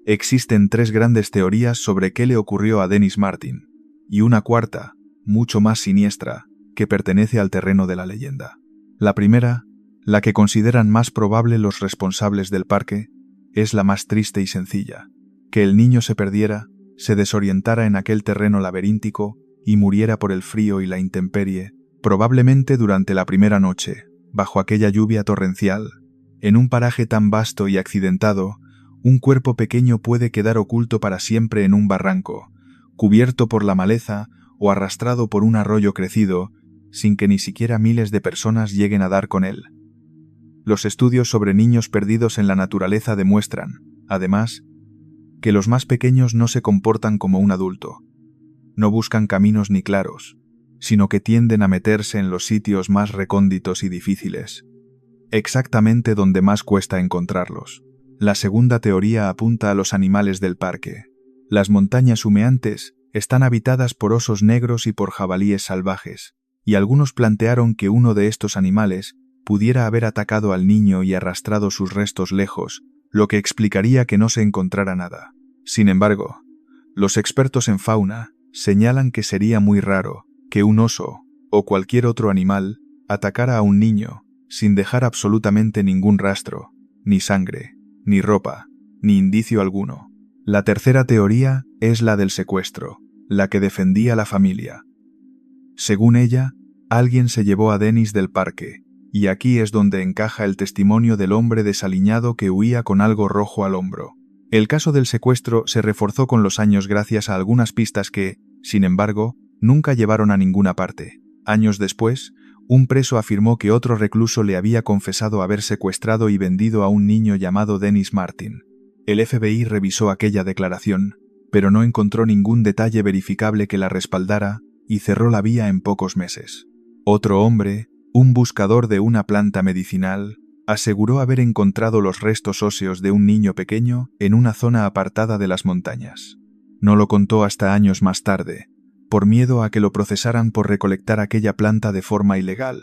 Existen 3 grandes teorías sobre qué le ocurrió a Dennis Martin, y una cuarta, mucho más siniestra, que pertenece al terreno de la leyenda. La primera, la que consideran más probable los responsables del parque, es la más triste y sencilla: que el niño se perdiera, se desorientara en aquel terreno laberíntico y muriera por el frío y la intemperie, probablemente durante la primera noche, bajo aquella lluvia torrencial. En un paraje tan vasto y accidentado, un cuerpo pequeño puede quedar oculto para siempre en un barranco, cubierto por la maleza o arrastrado por un arroyo crecido, sin que ni siquiera miles de personas lleguen a dar con él. Los estudios sobre niños perdidos en la naturaleza demuestran, además, que los más pequeños no se comportan como un adulto. No buscan caminos ni claros, sino que tienden a meterse en los sitios más recónditos y difíciles, exactamente donde más cuesta encontrarlos. La segunda teoría apunta a los animales del parque. Las montañas humeantes están habitadas por osos negros y por jabalíes salvajes, y algunos plantearon que uno de estos animales pudiera haber atacado al niño y arrastrado sus restos lejos, lo que explicaría que no se encontrara nada. Sin embargo, los expertos en fauna señalan que sería muy raro que un oso o cualquier otro animal atacara a un niño sin dejar absolutamente ningún rastro, ni sangre, ni ropa, ni indicio alguno. La tercera teoría es la del secuestro, la que defendía la familia. Según ella, alguien se llevó a Dennis del parque, y aquí es donde encaja el testimonio del hombre desaliñado que huía con algo rojo al hombro. El caso del secuestro se reforzó con los años gracias a algunas pistas que, sin embargo, nunca llevaron a ninguna parte. Años después, un preso afirmó que otro recluso le había confesado haber secuestrado y vendido a un niño llamado Dennis Martin. El FBI revisó aquella declaración, pero no encontró ningún detalle verificable que la respaldara y cerró la vía en pocos meses. Otro hombre, un buscador de una planta medicinal, aseguró haber encontrado los restos óseos de un niño pequeño en una zona apartada de las montañas. No lo contó hasta años más tarde, por miedo a que lo procesaran por recolectar aquella planta de forma ilegal,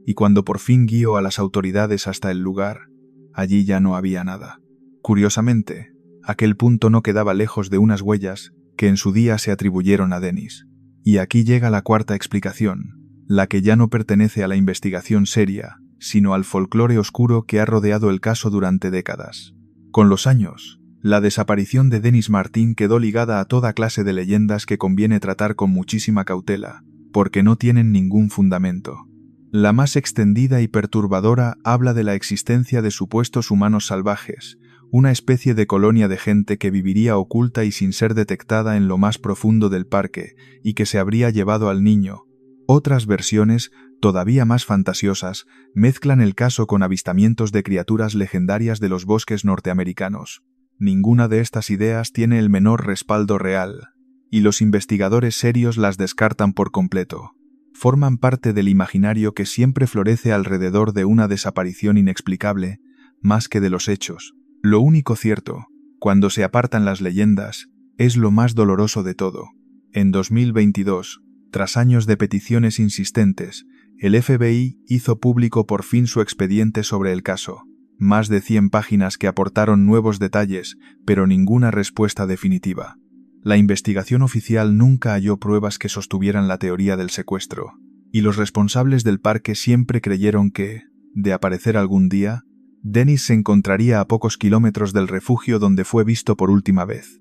y cuando por fin guió a las autoridades hasta el lugar, allí ya no había nada. Curiosamente, aquel punto no quedaba lejos de unas huellas que en su día se atribuyeron a Dennis. Y aquí llega la cuarta explicación, la que ya no pertenece a la investigación seria, sino al folclore oscuro que ha rodeado el caso durante décadas. Con los años, la desaparición de Dennis Martin quedó ligada a toda clase de leyendas que conviene tratar con muchísima cautela, porque no tienen ningún fundamento. La más extendida y perturbadora habla de la existencia de supuestos humanos salvajes, una especie de colonia de gente que viviría oculta y sin ser detectada en lo más profundo del parque, y que se habría llevado al niño. Otras versiones, todavía más fantasiosas, mezclan el caso con avistamientos de criaturas legendarias de los bosques norteamericanos. Ninguna de estas ideas tiene el menor respaldo real, y los investigadores serios las descartan por completo. Forman parte del imaginario que siempre florece alrededor de una desaparición inexplicable, más que de los hechos. Lo único cierto, cuando se apartan las leyendas, es lo más doloroso de todo. En 2022, tras años de peticiones insistentes, el FBI hizo público por fin su expediente sobre el caso. Más de 100 páginas que aportaron nuevos detalles, pero ninguna respuesta definitiva. La investigación oficial nunca halló pruebas que sostuvieran la teoría del secuestro, y los responsables del parque siempre creyeron que, de aparecer algún día, Dennis se encontraría a pocos kilómetros del refugio donde fue visto por última vez.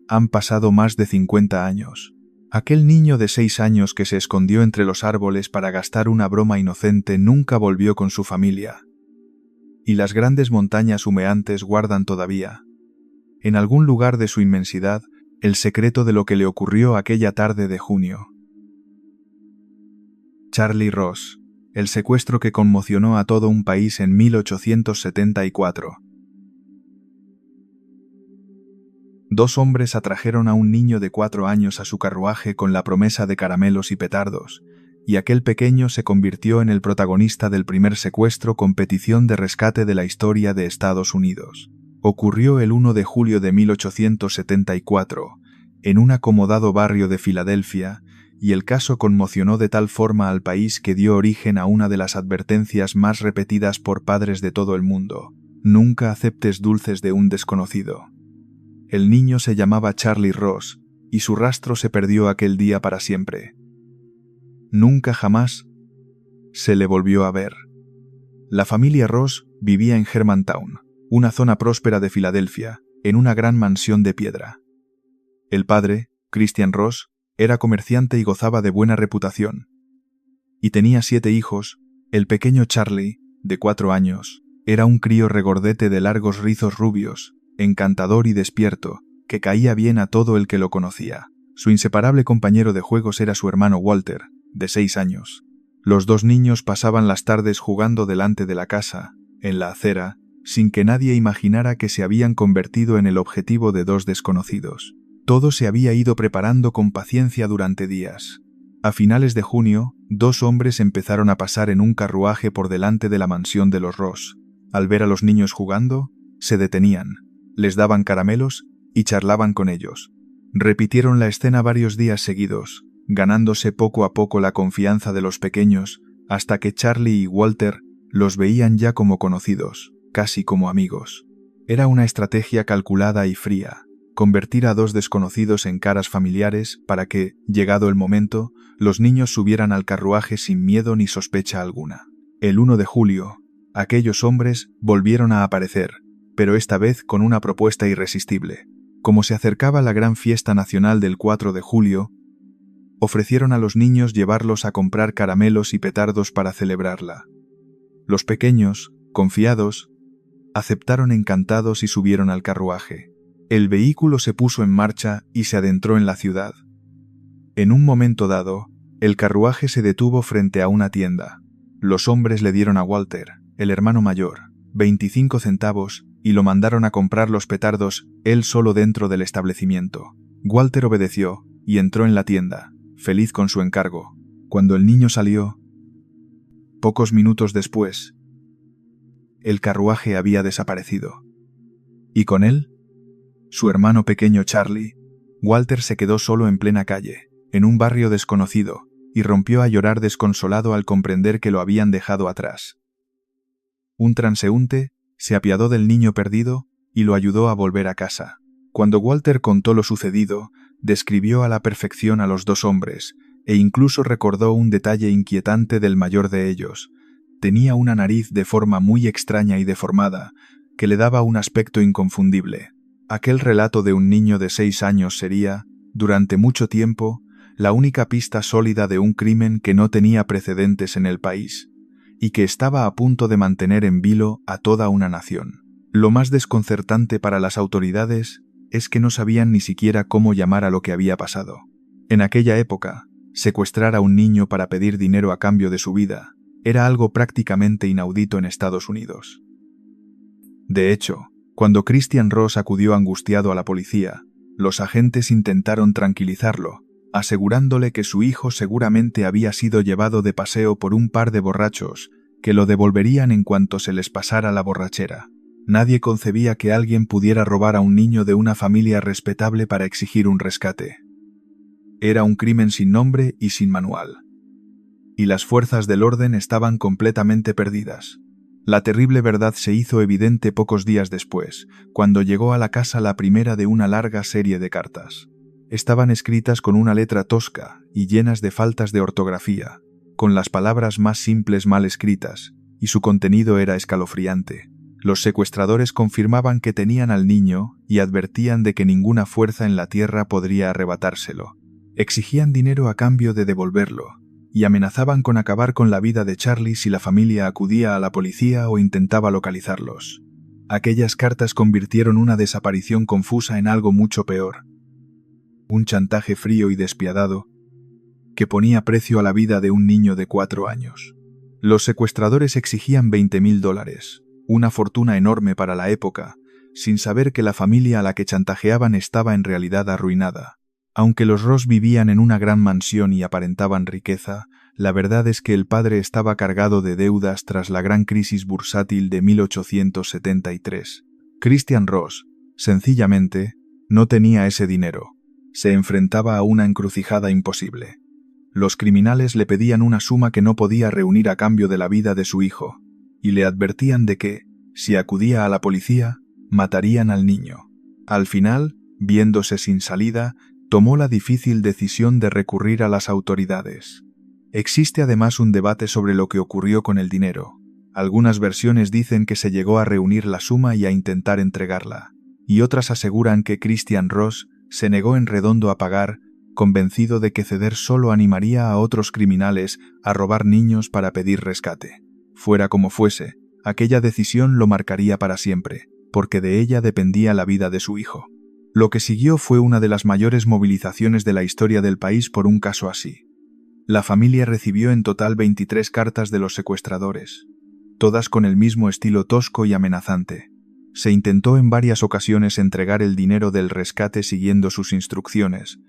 Han pasado más de 50 años. Aquel niño de 6 años que se escondió entre los árboles para gastar una broma inocente nunca volvió con su familia. Y las grandes montañas humeantes guardan todavía, en algún lugar de su inmensidad, el secreto de lo que le ocurrió aquella tarde de junio. Charlie Ross, el secuestro que conmocionó a todo un país en 1874. 2 hombres atrajeron a un niño de 4 años a su carruaje con la promesa de caramelos y petardos, y aquel pequeño se convirtió en el protagonista del primer secuestro con petición de rescate de la historia de Estados Unidos. Ocurrió el 1 de julio de 1874, en un acomodado barrio de Filadelfia, y el caso conmocionó de tal forma al país que dio origen a una de las advertencias más repetidas por padres de todo el mundo: nunca aceptes dulces de un desconocido. El niño se llamaba Charlie Ross, y su rastro se perdió aquel día para siempre. Nunca jamás se le volvió a ver. La familia Ross vivía en Germantown, una zona próspera de Filadelfia, en una gran mansión de piedra. El padre, Christian Ross, era comerciante y gozaba de buena reputación. Y tenía 7 hijos. El pequeño Charlie, de 4 años, era un crío regordete de largos rizos rubios, encantador y despierto, que caía bien a todo el que lo conocía. Su inseparable compañero de juegos era su hermano Walter, de 6 años. Los 2 niños pasaban las tardes jugando delante de la casa, en la acera, sin que nadie imaginara que se habían convertido en el objetivo de 2 desconocidos. Todo se había ido preparando con paciencia durante días. A finales de junio, 2 hombres empezaron a pasar en un carruaje por delante de la mansión de los Ross. Al ver a los niños jugando, se detenían, les daban caramelos y charlaban con ellos. Repitieron la escena varios días seguidos, ganándose poco a poco la confianza de los pequeños, hasta que Charlie y Walter los veían ya como conocidos, casi como amigos. Era una estrategia calculada y fría, convertir a 2 desconocidos en caras familiares para que, llegado el momento, los niños subieran al carruaje sin miedo ni sospecha alguna. El 1 de julio, aquellos hombres volvieron a aparecer, pero esta vez con una propuesta irresistible. Como se acercaba la gran fiesta nacional del 4 de julio, ofrecieron a los niños llevarlos a comprar caramelos y petardos para celebrarla. Los pequeños, confiados, Aceptaron encantados y subieron al carruaje. El vehículo se puso en marcha y se adentró en la ciudad. En un momento dado, el carruaje se detuvo frente a una tienda. Los hombres le dieron a Walter, el hermano mayor, 25 centavos y lo mandaron a comprar los petardos él solo dentro del establecimiento. Walter obedeció y entró en la tienda, feliz con su encargo. Cuando el niño salió, pocos minutos después, el carruaje había desaparecido. Y con él, su hermano pequeño Charlie. Walter se quedó solo en plena calle, en un barrio desconocido, y rompió a llorar desconsolado al comprender que lo habían dejado atrás. Un transeúnte se apiadó del niño perdido y lo ayudó a volver a casa. Cuando Walter contó lo sucedido, describió a la perfección a los dos hombres, e incluso recordó un detalle inquietante del mayor de ellos. Tenía una nariz de forma muy extraña y deformada, que le daba un aspecto inconfundible. Aquel relato de un niño de 6 años sería, durante mucho tiempo, la única pista sólida de un crimen que no tenía precedentes en el país, y que estaba a punto de mantener en vilo a toda una nación. Lo más desconcertante para las autoridades es que no sabían ni siquiera cómo llamar a lo que había pasado. En aquella época, secuestrar a un niño para pedir dinero a cambio de su vida era algo prácticamente inaudito en Estados Unidos. De hecho, cuando Christian Ross acudió angustiado a la policía, los agentes intentaron tranquilizarlo, asegurándole que su hijo seguramente había sido llevado de paseo por un par de borrachos que lo devolverían en cuanto se les pasara la borrachera. Nadie concebía que alguien pudiera robar a un niño de una familia respetable para exigir un rescate. Era un crimen sin nombre y sin manual. Y las fuerzas del orden estaban completamente perdidas. La terrible verdad se hizo evidente pocos días después, cuando llegó a la casa la primera de una larga serie de cartas. Estaban escritas con una letra tosca y llenas de faltas de ortografía, con las palabras más simples mal escritas, y su contenido era escalofriante. Los secuestradores confirmaban que tenían al niño y advertían de que ninguna fuerza en la tierra podría arrebatárselo. Exigían dinero a cambio de devolverlo, y amenazaban con acabar con la vida de Charlie si la familia acudía a la policía o intentaba localizarlos. Aquellas cartas convirtieron una desaparición confusa en algo mucho peor. Un chantaje frío y despiadado que ponía precio a la vida de un niño de 4 años. Los secuestradores exigían $20,000, una fortuna enorme para la época, sin saber que la familia a la que chantajeaban estaba en realidad arruinada. Aunque los Ross vivían en una gran mansión y aparentaban riqueza, la verdad es que el padre estaba cargado de deudas tras la gran crisis bursátil de 1873. Christian Ross, sencillamente, no tenía ese dinero. Se enfrentaba a una encrucijada imposible. Los criminales le pedían una suma que no podía reunir a cambio de la vida de su hijo, y le advertían de que, si acudía a la policía, matarían al niño. Al final, viéndose sin salida, tomó la difícil decisión de recurrir a las autoridades. Existe además un debate sobre lo que ocurrió con el dinero. Algunas versiones dicen que se llegó a reunir la suma y a intentar entregarla, y otras aseguran que Christian Ross se negó en redondo a pagar, convencido de que ceder solo animaría a otros criminales a robar niños para pedir rescate. Fuera como fuese, aquella decisión lo marcaría para siempre, porque de ella dependía la vida de su hijo. Lo que siguió fue una de las mayores movilizaciones de la historia del país por un caso así. La familia recibió en total 23 cartas de los secuestradores, todas con el mismo estilo tosco y amenazante. Se intentó en varias ocasiones entregar el dinero del rescate siguiendo sus instrucciones,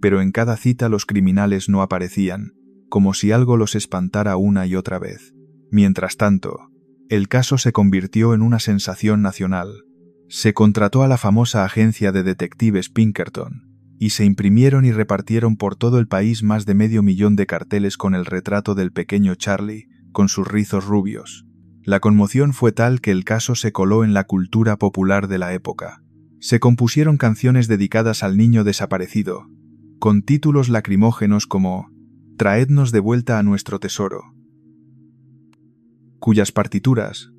pero en cada cita los criminales no aparecían, como si algo los espantara una y otra vez. Mientras tanto, el caso se convirtió en una sensación nacional. Se contrató a la famosa agencia de detectives Pinkerton, y se imprimieron y repartieron por todo el país más de 500,000 de carteles con el retrato del pequeño Charlie, con sus rizos rubios. La conmoción fue tal que el caso se coló en la cultura popular de la época. Se compusieron canciones dedicadas al niño desaparecido, con títulos lacrimógenos como «Traednos de vuelta a nuestro tesoro», cuyas partituras,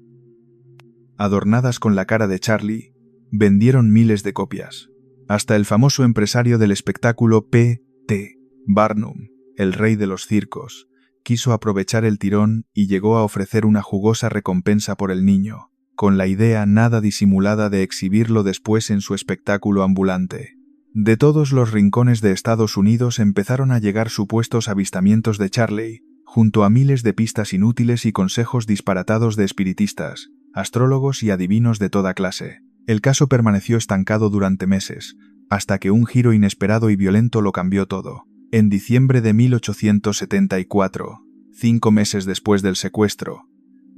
adornadas con la cara de Charlie, vendieron miles de copias. Hasta el famoso empresario del espectáculo P. T. Barnum, el rey de los circos, quiso aprovechar el tirón y llegó a ofrecer una jugosa recompensa por el niño. con la idea nada disimulada de exhibirlo después en su espectáculo ambulante. De todos los rincones de Estados Unidos empezaron a llegar supuestos avistamientos de Charlie, junto a miles de pistas inútiles y consejos disparatados de espiritistas, astrólogos y adivinos de toda clase. El caso permaneció estancado durante meses, hasta que un giro inesperado y violento lo cambió todo. En diciembre de 1874, 5 meses después del secuestro,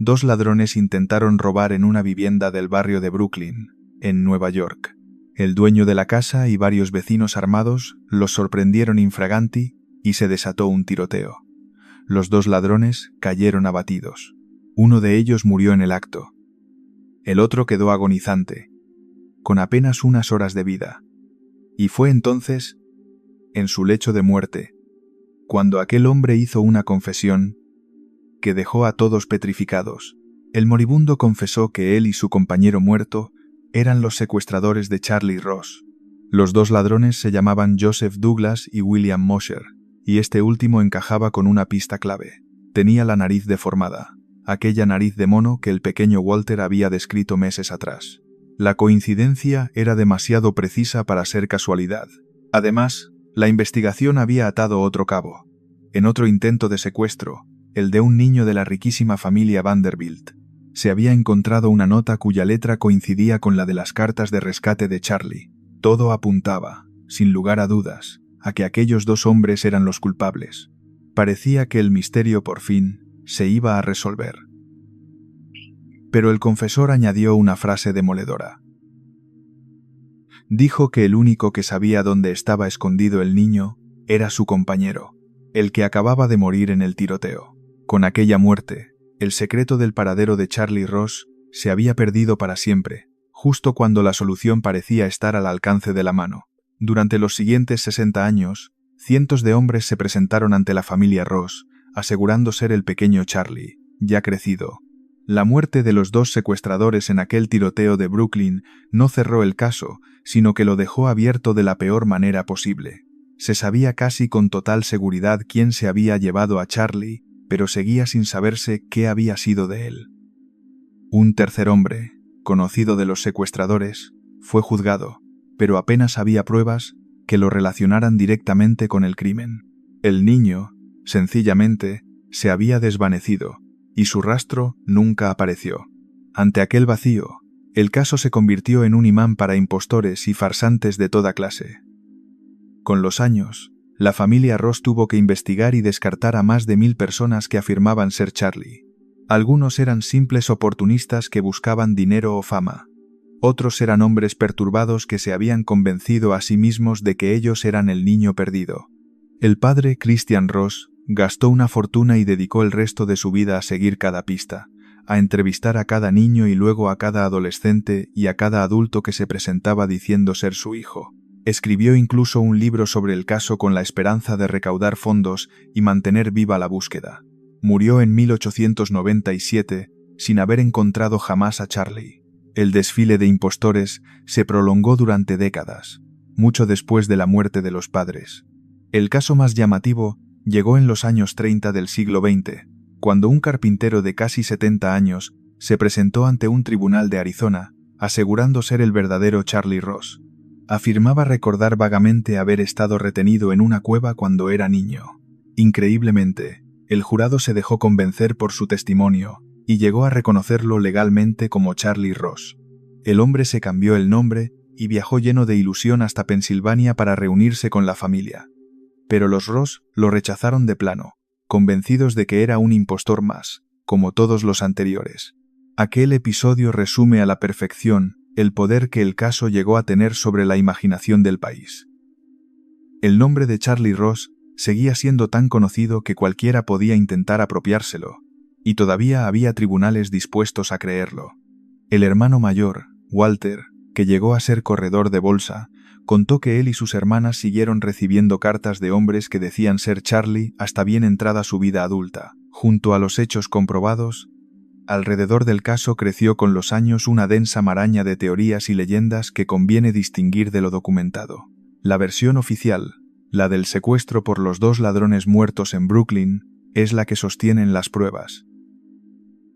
2 ladrones intentaron robar en una vivienda del barrio de Brooklyn, en Nueva York. El dueño de la casa y varios vecinos armados los sorprendieron infraganti y se desató un tiroteo. Los 2 ladrones cayeron abatidos. Uno de ellos murió en el acto. El otro quedó agonizante, con apenas unas horas de vida. Y fue entonces, en su lecho de muerte, cuando aquel hombre hizo una confesión que dejó a todos petrificados. El moribundo confesó que él y su compañero muerto eran los secuestradores de Charlie Ross. Los 2 ladrones se llamaban Joseph Douglas y William Mosher, y este último encajaba con una pista clave. Tenía la nariz deformada, aquella nariz de mono que el pequeño Walter había descrito meses atrás. La coincidencia era demasiado precisa para ser casualidad. Además, la investigación había atado otro cabo. En otro intento de secuestro, el de un niño de la riquísima familia Vanderbilt, se había encontrado una nota cuya letra coincidía con la de las cartas de rescate de Charlie. Todo apuntaba, sin lugar a dudas, a que aquellos 2 hombres eran los culpables. Parecía que el misterio por fin se iba a resolver. Pero el confesor añadió una frase demoledora. Dijo que el único que sabía dónde estaba escondido el niño era su compañero, el que acababa de morir en el tiroteo. Con aquella muerte, el secreto del paradero de Charlie Ross se había perdido para siempre, justo cuando la solución parecía estar al alcance de la mano. Durante los siguientes 60 años, cientos de hombres se presentaron ante la familia Ross, asegurando ser el pequeño Charlie, ya crecido. La muerte de los 2 secuestradores en aquel tiroteo de Brooklyn no cerró el caso, sino que lo dejó abierto de la peor manera posible. Se sabía casi con total seguridad quién se había llevado a Charlie, pero seguía sin saberse qué había sido de él. Un tercer hombre, conocido de los secuestradores, fue juzgado, pero apenas había pruebas que lo relacionaran directamente con el crimen. El niño, sencillamente, se había desvanecido, y su rastro nunca apareció. Ante aquel vacío, el caso se convirtió en un imán para impostores y farsantes de toda clase. Con los años, la familia Ross tuvo que investigar y descartar a más de 1000 personas que afirmaban ser Charlie. Algunos eran simples oportunistas que buscaban dinero o fama. Otros eran hombres perturbados que se habían convencido a sí mismos de que ellos eran el niño perdido. El padre Christian Ross gastó una fortuna y dedicó el resto de su vida a seguir cada pista, a entrevistar a cada niño y luego a cada adolescente y a cada adulto que se presentaba diciendo ser su hijo. Escribió incluso un libro sobre el caso con la esperanza de recaudar fondos y mantener viva la búsqueda. Murió en 1897 sin haber encontrado jamás a Charlie. El desfile de impostores se prolongó durante décadas, mucho después de la muerte de los padres. El caso más llamativo llegó en los años 30 del siglo XX, cuando un carpintero de casi 70 años se presentó ante un tribunal de Arizona, asegurando ser el verdadero Charlie Ross. Afirmaba recordar vagamente haber estado retenido en una cueva cuando era niño. Increíblemente, el jurado se dejó convencer por su testimonio y llegó a reconocerlo legalmente como Charlie Ross. El hombre se cambió el nombre y viajó lleno de ilusión hasta Pensilvania para reunirse con la familia. Pero los Ross lo rechazaron de plano, convencidos de que era un impostor más, como todos los anteriores. Aquel episodio resume a la perfección el poder que el caso llegó a tener sobre la imaginación del país. El nombre de Charlie Ross seguía siendo tan conocido que cualquiera podía intentar apropiárselo, y todavía había tribunales dispuestos a creerlo. El hermano mayor, Walter, que llegó a ser corredor de bolsa, contó que él y sus hermanas siguieron recibiendo cartas de hombres que decían ser Charlie hasta bien entrada su vida adulta. Junto a los hechos comprobados, alrededor del caso creció con los años una densa maraña de teorías y leyendas que conviene distinguir de lo documentado. La versión oficial, la del secuestro por los 2 ladrones muertos en Brooklyn, es la que sostienen las pruebas.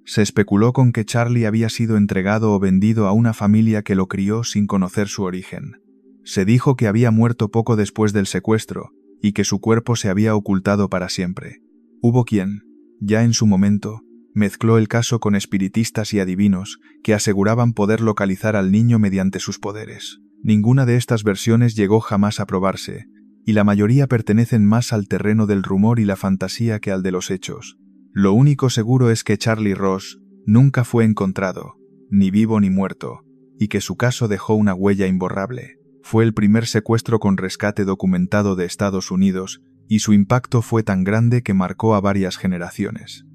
Se especuló con que Charlie había sido entregado o vendido a una familia que lo crió sin conocer su origen. Se dijo que había muerto poco después del secuestro y que su cuerpo se había ocultado para siempre. Hubo quien, ya en su momento, mezcló el caso con espiritistas y adivinos que aseguraban poder localizar al niño mediante sus poderes. Ninguna de estas versiones llegó jamás a probarse, y la mayoría pertenecen más al terreno del rumor y la fantasía que al de los hechos. Lo único seguro es que Charlie Ross nunca fue encontrado, ni vivo ni muerto, y que su caso dejó una huella imborrable. Fue el primer secuestro con rescate documentado de Estados Unidos, y su impacto fue tan grande que marcó a varias generaciones.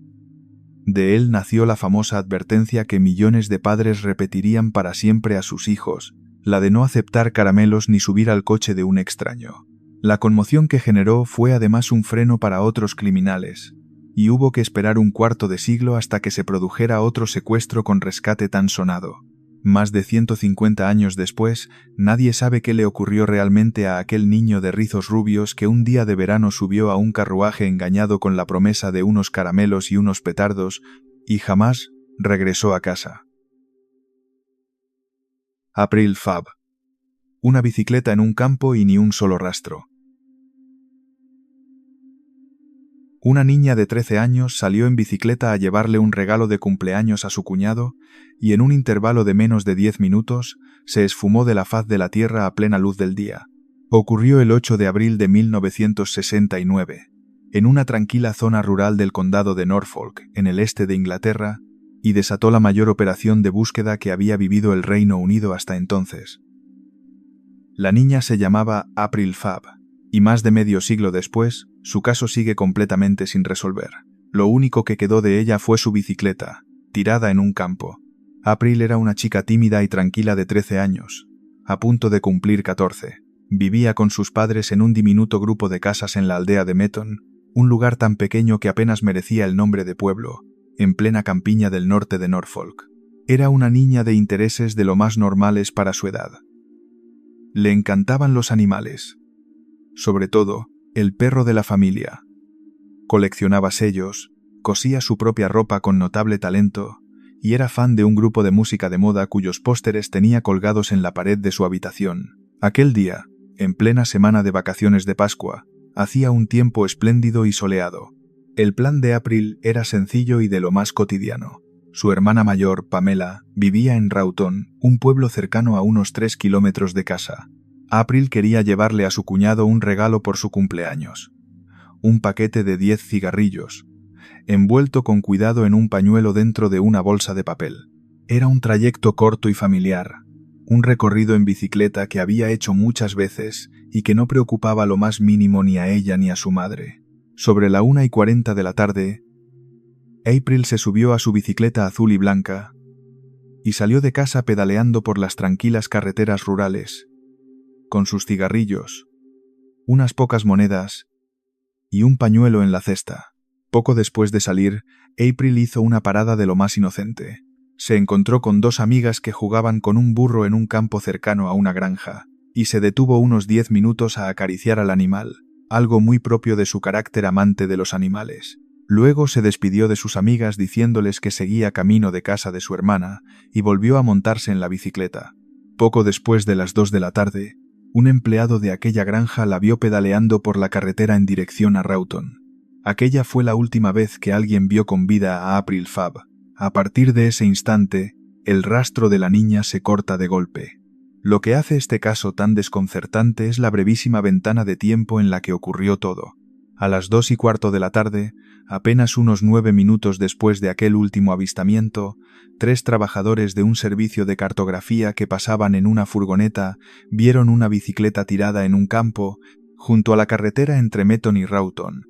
De él nació la famosa advertencia que millones de padres repetirían para siempre a sus hijos, la de no aceptar caramelos ni subir al coche de un extraño. La conmoción que generó fue además un freno para otros criminales, y hubo que esperar un cuarto de siglo hasta que se produjera otro secuestro con rescate tan sonado. Más de 150 años después, nadie sabe qué le ocurrió realmente a aquel niño de rizos rubios que un día de verano subió a un carruaje engañado con la promesa de unos caramelos y unos petardos, y jamás regresó a casa. April Fab. Una bicicleta en un campo y ni un solo rastro. Una niña de 13 años salió en bicicleta a llevarle un regalo de cumpleaños a su cuñado y en un intervalo de menos de 10 minutos se esfumó de la faz de la tierra a plena luz del día. Ocurrió el 8 de abril de 1969, en una tranquila zona rural del condado de Norfolk, en el este de Inglaterra, y desató la mayor operación de búsqueda que había vivido el Reino Unido hasta entonces. La niña se llamaba April Fab, y más de medio siglo después, su caso sigue completamente sin resolver. Lo único que quedó de ella fue su bicicleta, tirada en un campo. April era una chica tímida y tranquila de 13 años, a punto de cumplir 14. Vivía con sus padres en un diminuto grupo de casas en la aldea de Meton, un lugar tan pequeño que apenas merecía el nombre de pueblo, en plena campiña del norte de Norfolk. Era una niña de intereses de lo más normales para su edad. Le encantaban los animales, sobre todo, el perro de la familia. Coleccionaba sellos, cosía su propia ropa con notable talento, y era fan de un grupo de música de moda cuyos pósteres tenía colgados en la pared de su habitación. Aquel día, en plena semana de vacaciones de Pascua, hacía un tiempo espléndido y soleado. El plan de April era sencillo y de lo más cotidiano. Su hermana mayor, Pamela, vivía en Rawton, un pueblo cercano a unos 3 kilómetros de casa. April quería llevarle a su cuñado un regalo por su cumpleaños. Un paquete de 10 cigarrillos, envuelto con cuidado en un pañuelo dentro de una bolsa de papel. Era un trayecto corto y familiar, un recorrido en bicicleta que había hecho muchas veces y que no preocupaba lo más mínimo ni a ella ni a su madre. Sobre la 1:40 de la tarde, April se subió a su bicicleta azul y blanca y salió de casa pedaleando por las tranquilas carreteras rurales, con sus cigarrillos, unas pocas monedas y un pañuelo en la cesta. Poco después de salir, April hizo una parada de lo más inocente. Se encontró con 2 amigas que jugaban con un burro en un campo cercano a una granja, y se detuvo unos 10 minutos a acariciar al animal, algo muy propio de su carácter amante de los animales. Luego se despidió de sus amigas diciéndoles que seguía camino de casa de su hermana y volvió a montarse en la bicicleta. Poco después de las 2 de la tarde, un empleado de aquella granja la vio pedaleando por la carretera en dirección a Rawton. Aquella fue la última vez que alguien vio con vida a April Fab. A partir de ese instante, el rastro de la niña se corta de golpe. Lo que hace este caso tan desconcertante es la brevísima ventana de tiempo en la que ocurrió todo. A las 2:15 de la tarde, apenas unos 9 minutos después de aquel último avistamiento, 3 trabajadores de un servicio de cartografía que pasaban en una furgoneta vieron una bicicleta tirada en un campo junto a la carretera entre Meton y Rawton,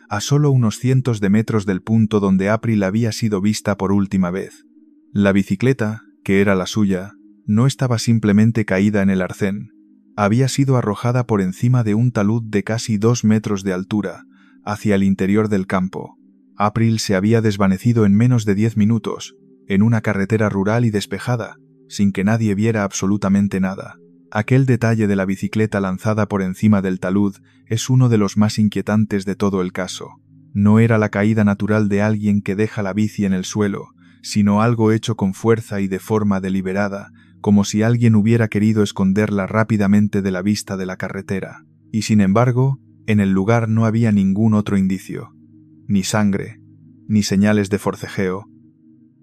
a solo unos cientos de metros del punto donde April había sido vista por última vez. La bicicleta, que era la suya, no estaba simplemente caída en el arcén. Había sido arrojada por encima de un talud de casi 2 metros de altura, hacia el interior del campo. April se había desvanecido en menos de 10 minutos, en una carretera rural y despejada, sin que nadie viera absolutamente nada. Aquel detalle de la bicicleta lanzada por encima del talud es uno de los más inquietantes de todo el caso. No era la caída natural de alguien que deja la bici en el suelo, sino algo hecho con fuerza y de forma deliberada, como si alguien hubiera querido esconderla rápidamente de la vista de la carretera. Y sin embargo, en el lugar no había ningún otro indicio. Ni sangre, ni señales de forcejeo,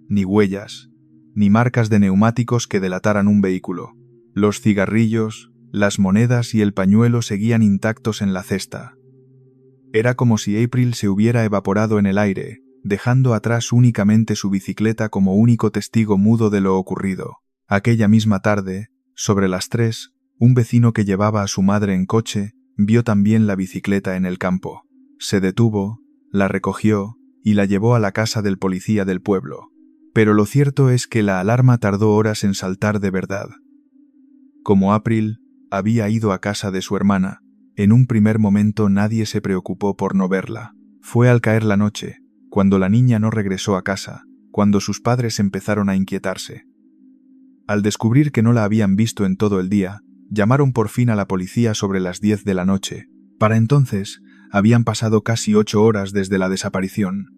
ni huellas, ni marcas de neumáticos que delataran un vehículo. Los cigarrillos, las monedas y el pañuelo seguían intactos en la cesta. Era como si April se hubiera evaporado en el aire, dejando atrás únicamente su bicicleta como único testigo mudo de lo ocurrido. Aquella misma tarde, sobre las 3, un vecino que llevaba a su madre en coche vio también la bicicleta en el campo. Se detuvo, la recogió y la llevó a la casa del policía del pueblo. Pero lo cierto es que la alarma tardó horas en saltar de verdad. Como April había ido a casa de su hermana, en un primer momento nadie se preocupó por no verla. Fue al caer la noche, cuando la niña no regresó a casa, cuando sus padres empezaron a inquietarse. Al descubrir que no la habían visto en todo el día, llamaron por fin a la policía sobre las 10 de la noche. Para entonces, habían pasado casi 8 horas desde la desaparición.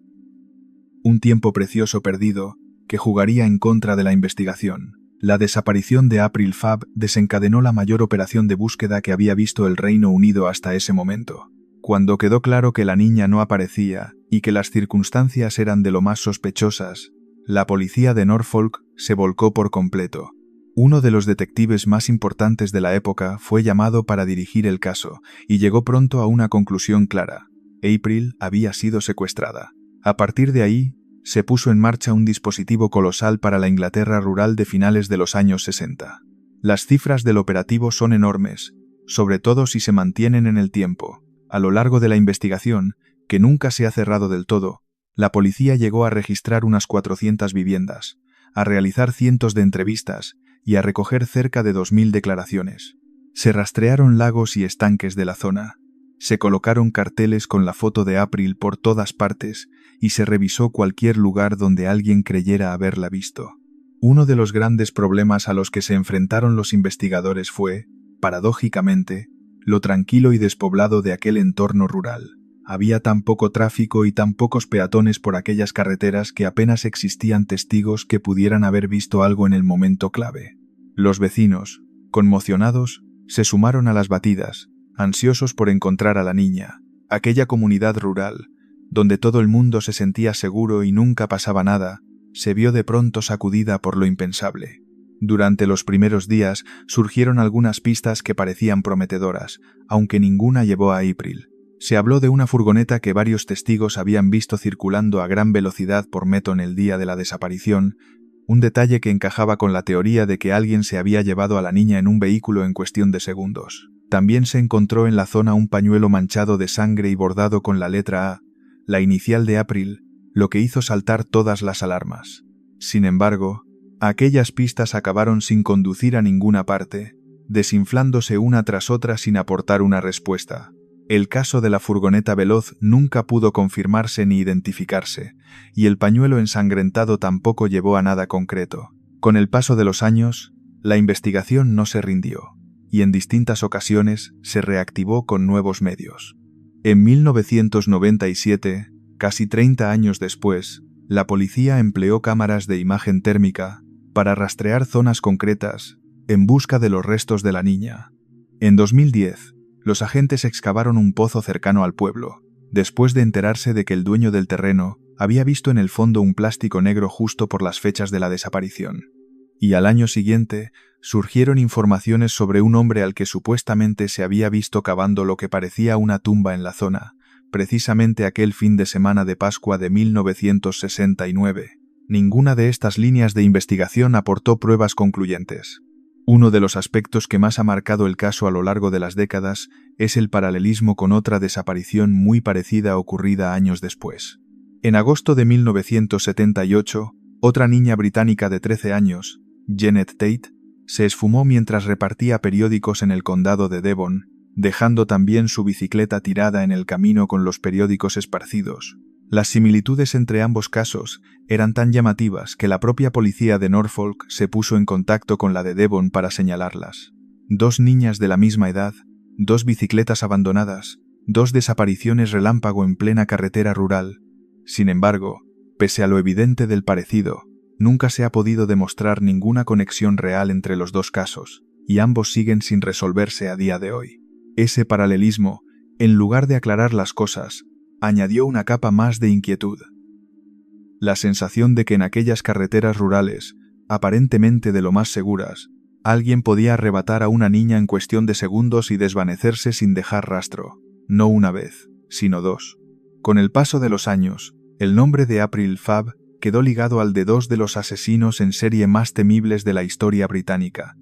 Un tiempo precioso perdido que jugaría en contra de la investigación. La desaparición de April Fabb desencadenó la mayor operación de búsqueda que había visto el Reino Unido hasta ese momento. Cuando quedó claro que la niña no aparecía y que las circunstancias eran de lo más sospechosas, la policía de Norfolk se volcó por completo. Uno de los detectives más importantes de la época fue llamado para dirigir el caso y llegó pronto a una conclusión clara. April había sido secuestrada. A partir de ahí, se puso en marcha un dispositivo colosal para la Inglaterra rural de finales de los años 60. Las cifras del operativo son enormes, sobre todo si se mantienen en el tiempo. A lo largo de la investigación, que nunca se ha cerrado del todo, la policía llegó a registrar unas 400 viviendas, a realizar cientos de entrevistas y a recoger cerca de 2000 declaraciones. Se rastrearon lagos y estanques de la zona. Se colocaron carteles con la foto de April por todas partes y se revisó cualquier lugar donde alguien creyera haberla visto. Uno de los grandes problemas a los que se enfrentaron los investigadores fue, paradójicamente, lo tranquilo y despoblado de aquel entorno rural. Había tan poco tráfico y tan pocos peatones por aquellas carreteras que apenas existían testigos que pudieran haber visto algo en el momento clave. Los vecinos, conmocionados, se sumaron a las batidas, ansiosos por encontrar a la niña. Aquella comunidad rural, donde todo el mundo se sentía seguro y nunca pasaba nada, se vio de pronto sacudida por lo impensable. Durante los primeros días surgieron algunas pistas que parecían prometedoras, aunque ninguna llevó a April. Se habló de una furgoneta que varios testigos habían visto circulando a gran velocidad por Meton el día de la desaparición, un detalle que encajaba con la teoría de que alguien se había llevado a la niña en un vehículo en cuestión de segundos. También se encontró en la zona un pañuelo manchado de sangre y bordado con la letra A, la inicial de April, lo que hizo saltar todas las alarmas. Sin embargo, aquellas pistas acabaron sin conducir a ninguna parte, desinflándose una tras otra sin aportar una respuesta. El caso de la furgoneta veloz nunca pudo confirmarse ni identificarse, y el pañuelo ensangrentado tampoco llevó a nada concreto. Con el paso de los años, la investigación no se rindió, y en distintas ocasiones se reactivó con nuevos medios. En 1997, casi 30 años después, la policía empleó cámaras de imagen térmica para rastrear zonas concretas en busca de los restos de la niña. En 2010, los agentes excavaron un pozo cercano al pueblo, después de enterarse de que el dueño del terreno había visto en el fondo un plástico negro justo por las fechas de la desaparición. Y al año siguiente, surgieron informaciones sobre un hombre al que supuestamente se había visto cavando lo que parecía una tumba en la zona, precisamente aquel fin de semana de Pascua de 1969. Ninguna de estas líneas de investigación aportó pruebas concluyentes. Uno de los aspectos que más ha marcado el caso a lo largo de las décadas es el paralelismo con otra desaparición muy parecida ocurrida años después. En agosto de 1978, otra niña británica de 13 años, Janet Tate, se esfumó mientras repartía periódicos en el condado de Devon, dejando también su bicicleta tirada en el camino con los periódicos esparcidos. Las similitudes entre ambos casos eran tan llamativas que la propia policía de Norfolk se puso en contacto con la de Devon para señalarlas. 2 niñas de la misma edad, 2 bicicletas abandonadas, 2 desapariciones relámpago en plena carretera rural. Sin embargo, pese a lo evidente del parecido, Nunca se ha podido demostrar ninguna conexión real entre los dos casos, y ambos siguen sin resolverse a día de hoy. Ese paralelismo, en lugar de aclarar las cosas, añadió una capa más de inquietud. La sensación de que en aquellas carreteras rurales, aparentemente de lo más seguras, alguien podía arrebatar a una niña en cuestión de segundos y desvanecerse sin dejar rastro, no una vez, sino dos. Con el paso de los años, el nombre de April Fabb quedó ligado al de dos de los asesinos en serie más temibles de la historia británica,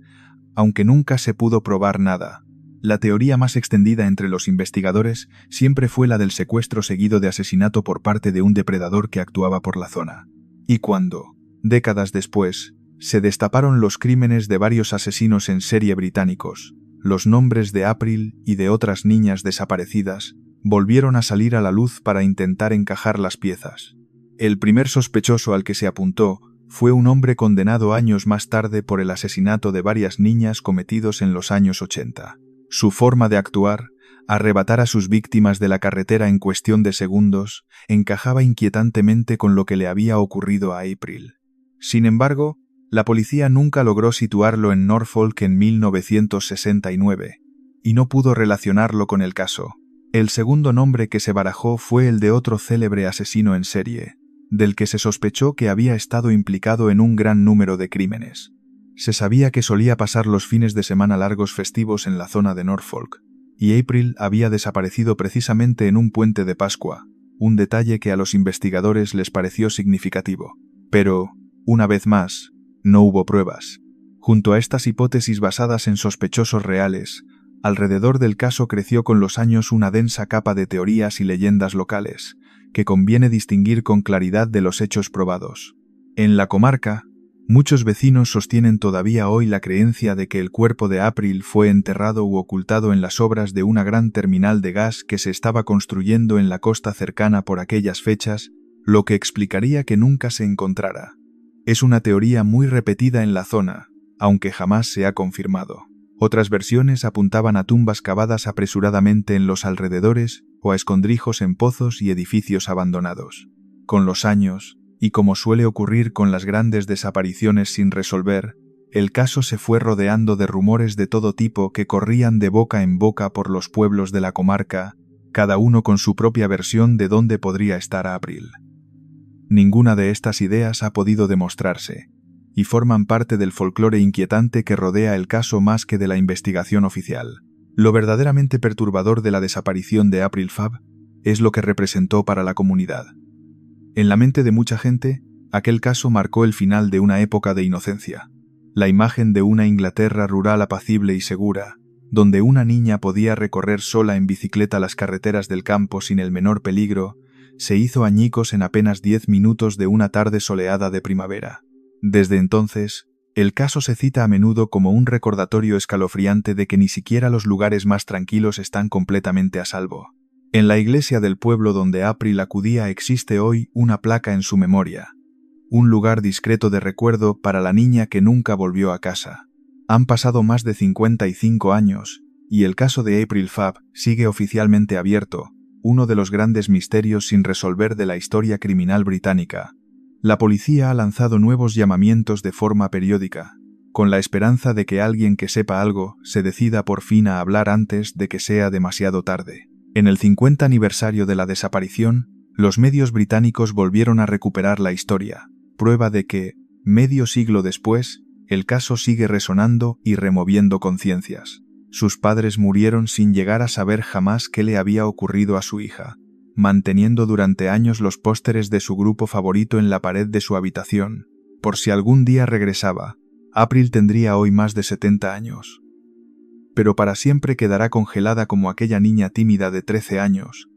aunque nunca se pudo probar nada. La teoría más extendida entre los investigadores siempre fue la del secuestro seguido de asesinato por parte de un depredador que actuaba por la zona. Y cuando, décadas después, se destaparon los crímenes de varios asesinos en serie británicos, los nombres de April y de otras niñas desaparecidas volvieron a salir a la luz para intentar encajar las piezas. El primer sospechoso al que se apuntó fue un hombre condenado años más tarde por el asesinato de varias niñas cometidos en los años 80. Su forma de actuar, arrebatar a sus víctimas de la carretera en cuestión de segundos, encajaba inquietantemente con lo que le había ocurrido a April. Sin embargo, la policía nunca logró situarlo en Norfolk en 1969, y no pudo relacionarlo con el caso. El segundo nombre que se barajó fue el de otro célebre asesino en serie, del que se sospechó que había estado implicado en un gran número de crímenes. Se sabía que solía pasar los fines de semana largos festivos en la zona de Norfolk, y April había desaparecido precisamente en un puente de Pascua, un detalle que a los investigadores les pareció significativo. Pero, una vez más, no hubo pruebas. Junto a estas hipótesis basadas en sospechosos reales, alrededor del caso creció con los años una densa capa de teorías y leyendas locales, que conviene distinguir con claridad de los hechos probados. En la comarca, muchos vecinos sostienen todavía hoy la creencia de que el cuerpo de April fue enterrado u ocultado en las obras de una gran terminal de gas que se estaba construyendo en la costa cercana por aquellas fechas, lo que explicaría que nunca se encontrara. Es una teoría muy repetida en la zona, aunque jamás se ha confirmado. Otras versiones apuntaban a tumbas cavadas apresuradamente en los alrededores o a escondrijos en pozos y edificios abandonados. Con los años, y como suele ocurrir con las grandes desapariciones sin resolver, el caso se fue rodeando de rumores de todo tipo que corrían de boca en boca por los pueblos de la comarca, cada uno con su propia versión de dónde podría estar April. Ninguna de estas ideas ha podido demostrarse, y forman parte del folclore inquietante que rodea el caso más que de la investigación oficial. Lo verdaderamente perturbador de la desaparición de April Fabb es lo que representó para la comunidad. En la mente de mucha gente, aquel caso marcó el final de una época de inocencia. La imagen de una Inglaterra rural apacible y segura, donde una niña podía recorrer sola en bicicleta las carreteras del campo sin el menor peligro, se hizo añicos en apenas 10 minutos de una tarde soleada de primavera. Desde entonces, el caso se cita a menudo como un recordatorio escalofriante de que ni siquiera los lugares más tranquilos están completamente a salvo. En la iglesia del pueblo donde April acudía existe hoy una placa en su memoria, un lugar discreto de recuerdo para la niña que nunca volvió a casa. Han pasado más de 55 años, y el caso de April Fabb sigue oficialmente abierto, uno de los grandes misterios sin resolver de la historia criminal británica. La policía ha lanzado nuevos llamamientos de forma periódica, con la esperanza de que alguien que sepa algo se decida por fin a hablar antes de que sea demasiado tarde. En el 50 aniversario de la desaparición, los medios británicos volvieron a recuperar la historia, prueba de que, medio siglo después, el caso sigue resonando y removiendo conciencias. Sus padres murieron sin llegar a saber jamás qué le había ocurrido a su hija, manteniendo durante años los pósteres de su grupo favorito en la pared de su habitación. Por si algún día regresaba, April tendría hoy más de 70 años. Pero para siempre quedará congelada como aquella niña tímida de 13 años,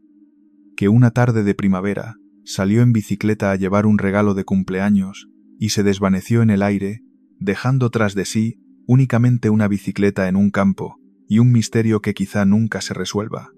que una tarde de primavera salió en bicicleta a llevar un regalo de cumpleaños y se desvaneció en el aire, dejando tras de sí únicamente una bicicleta en un campo y un misterio que quizá nunca se resuelva.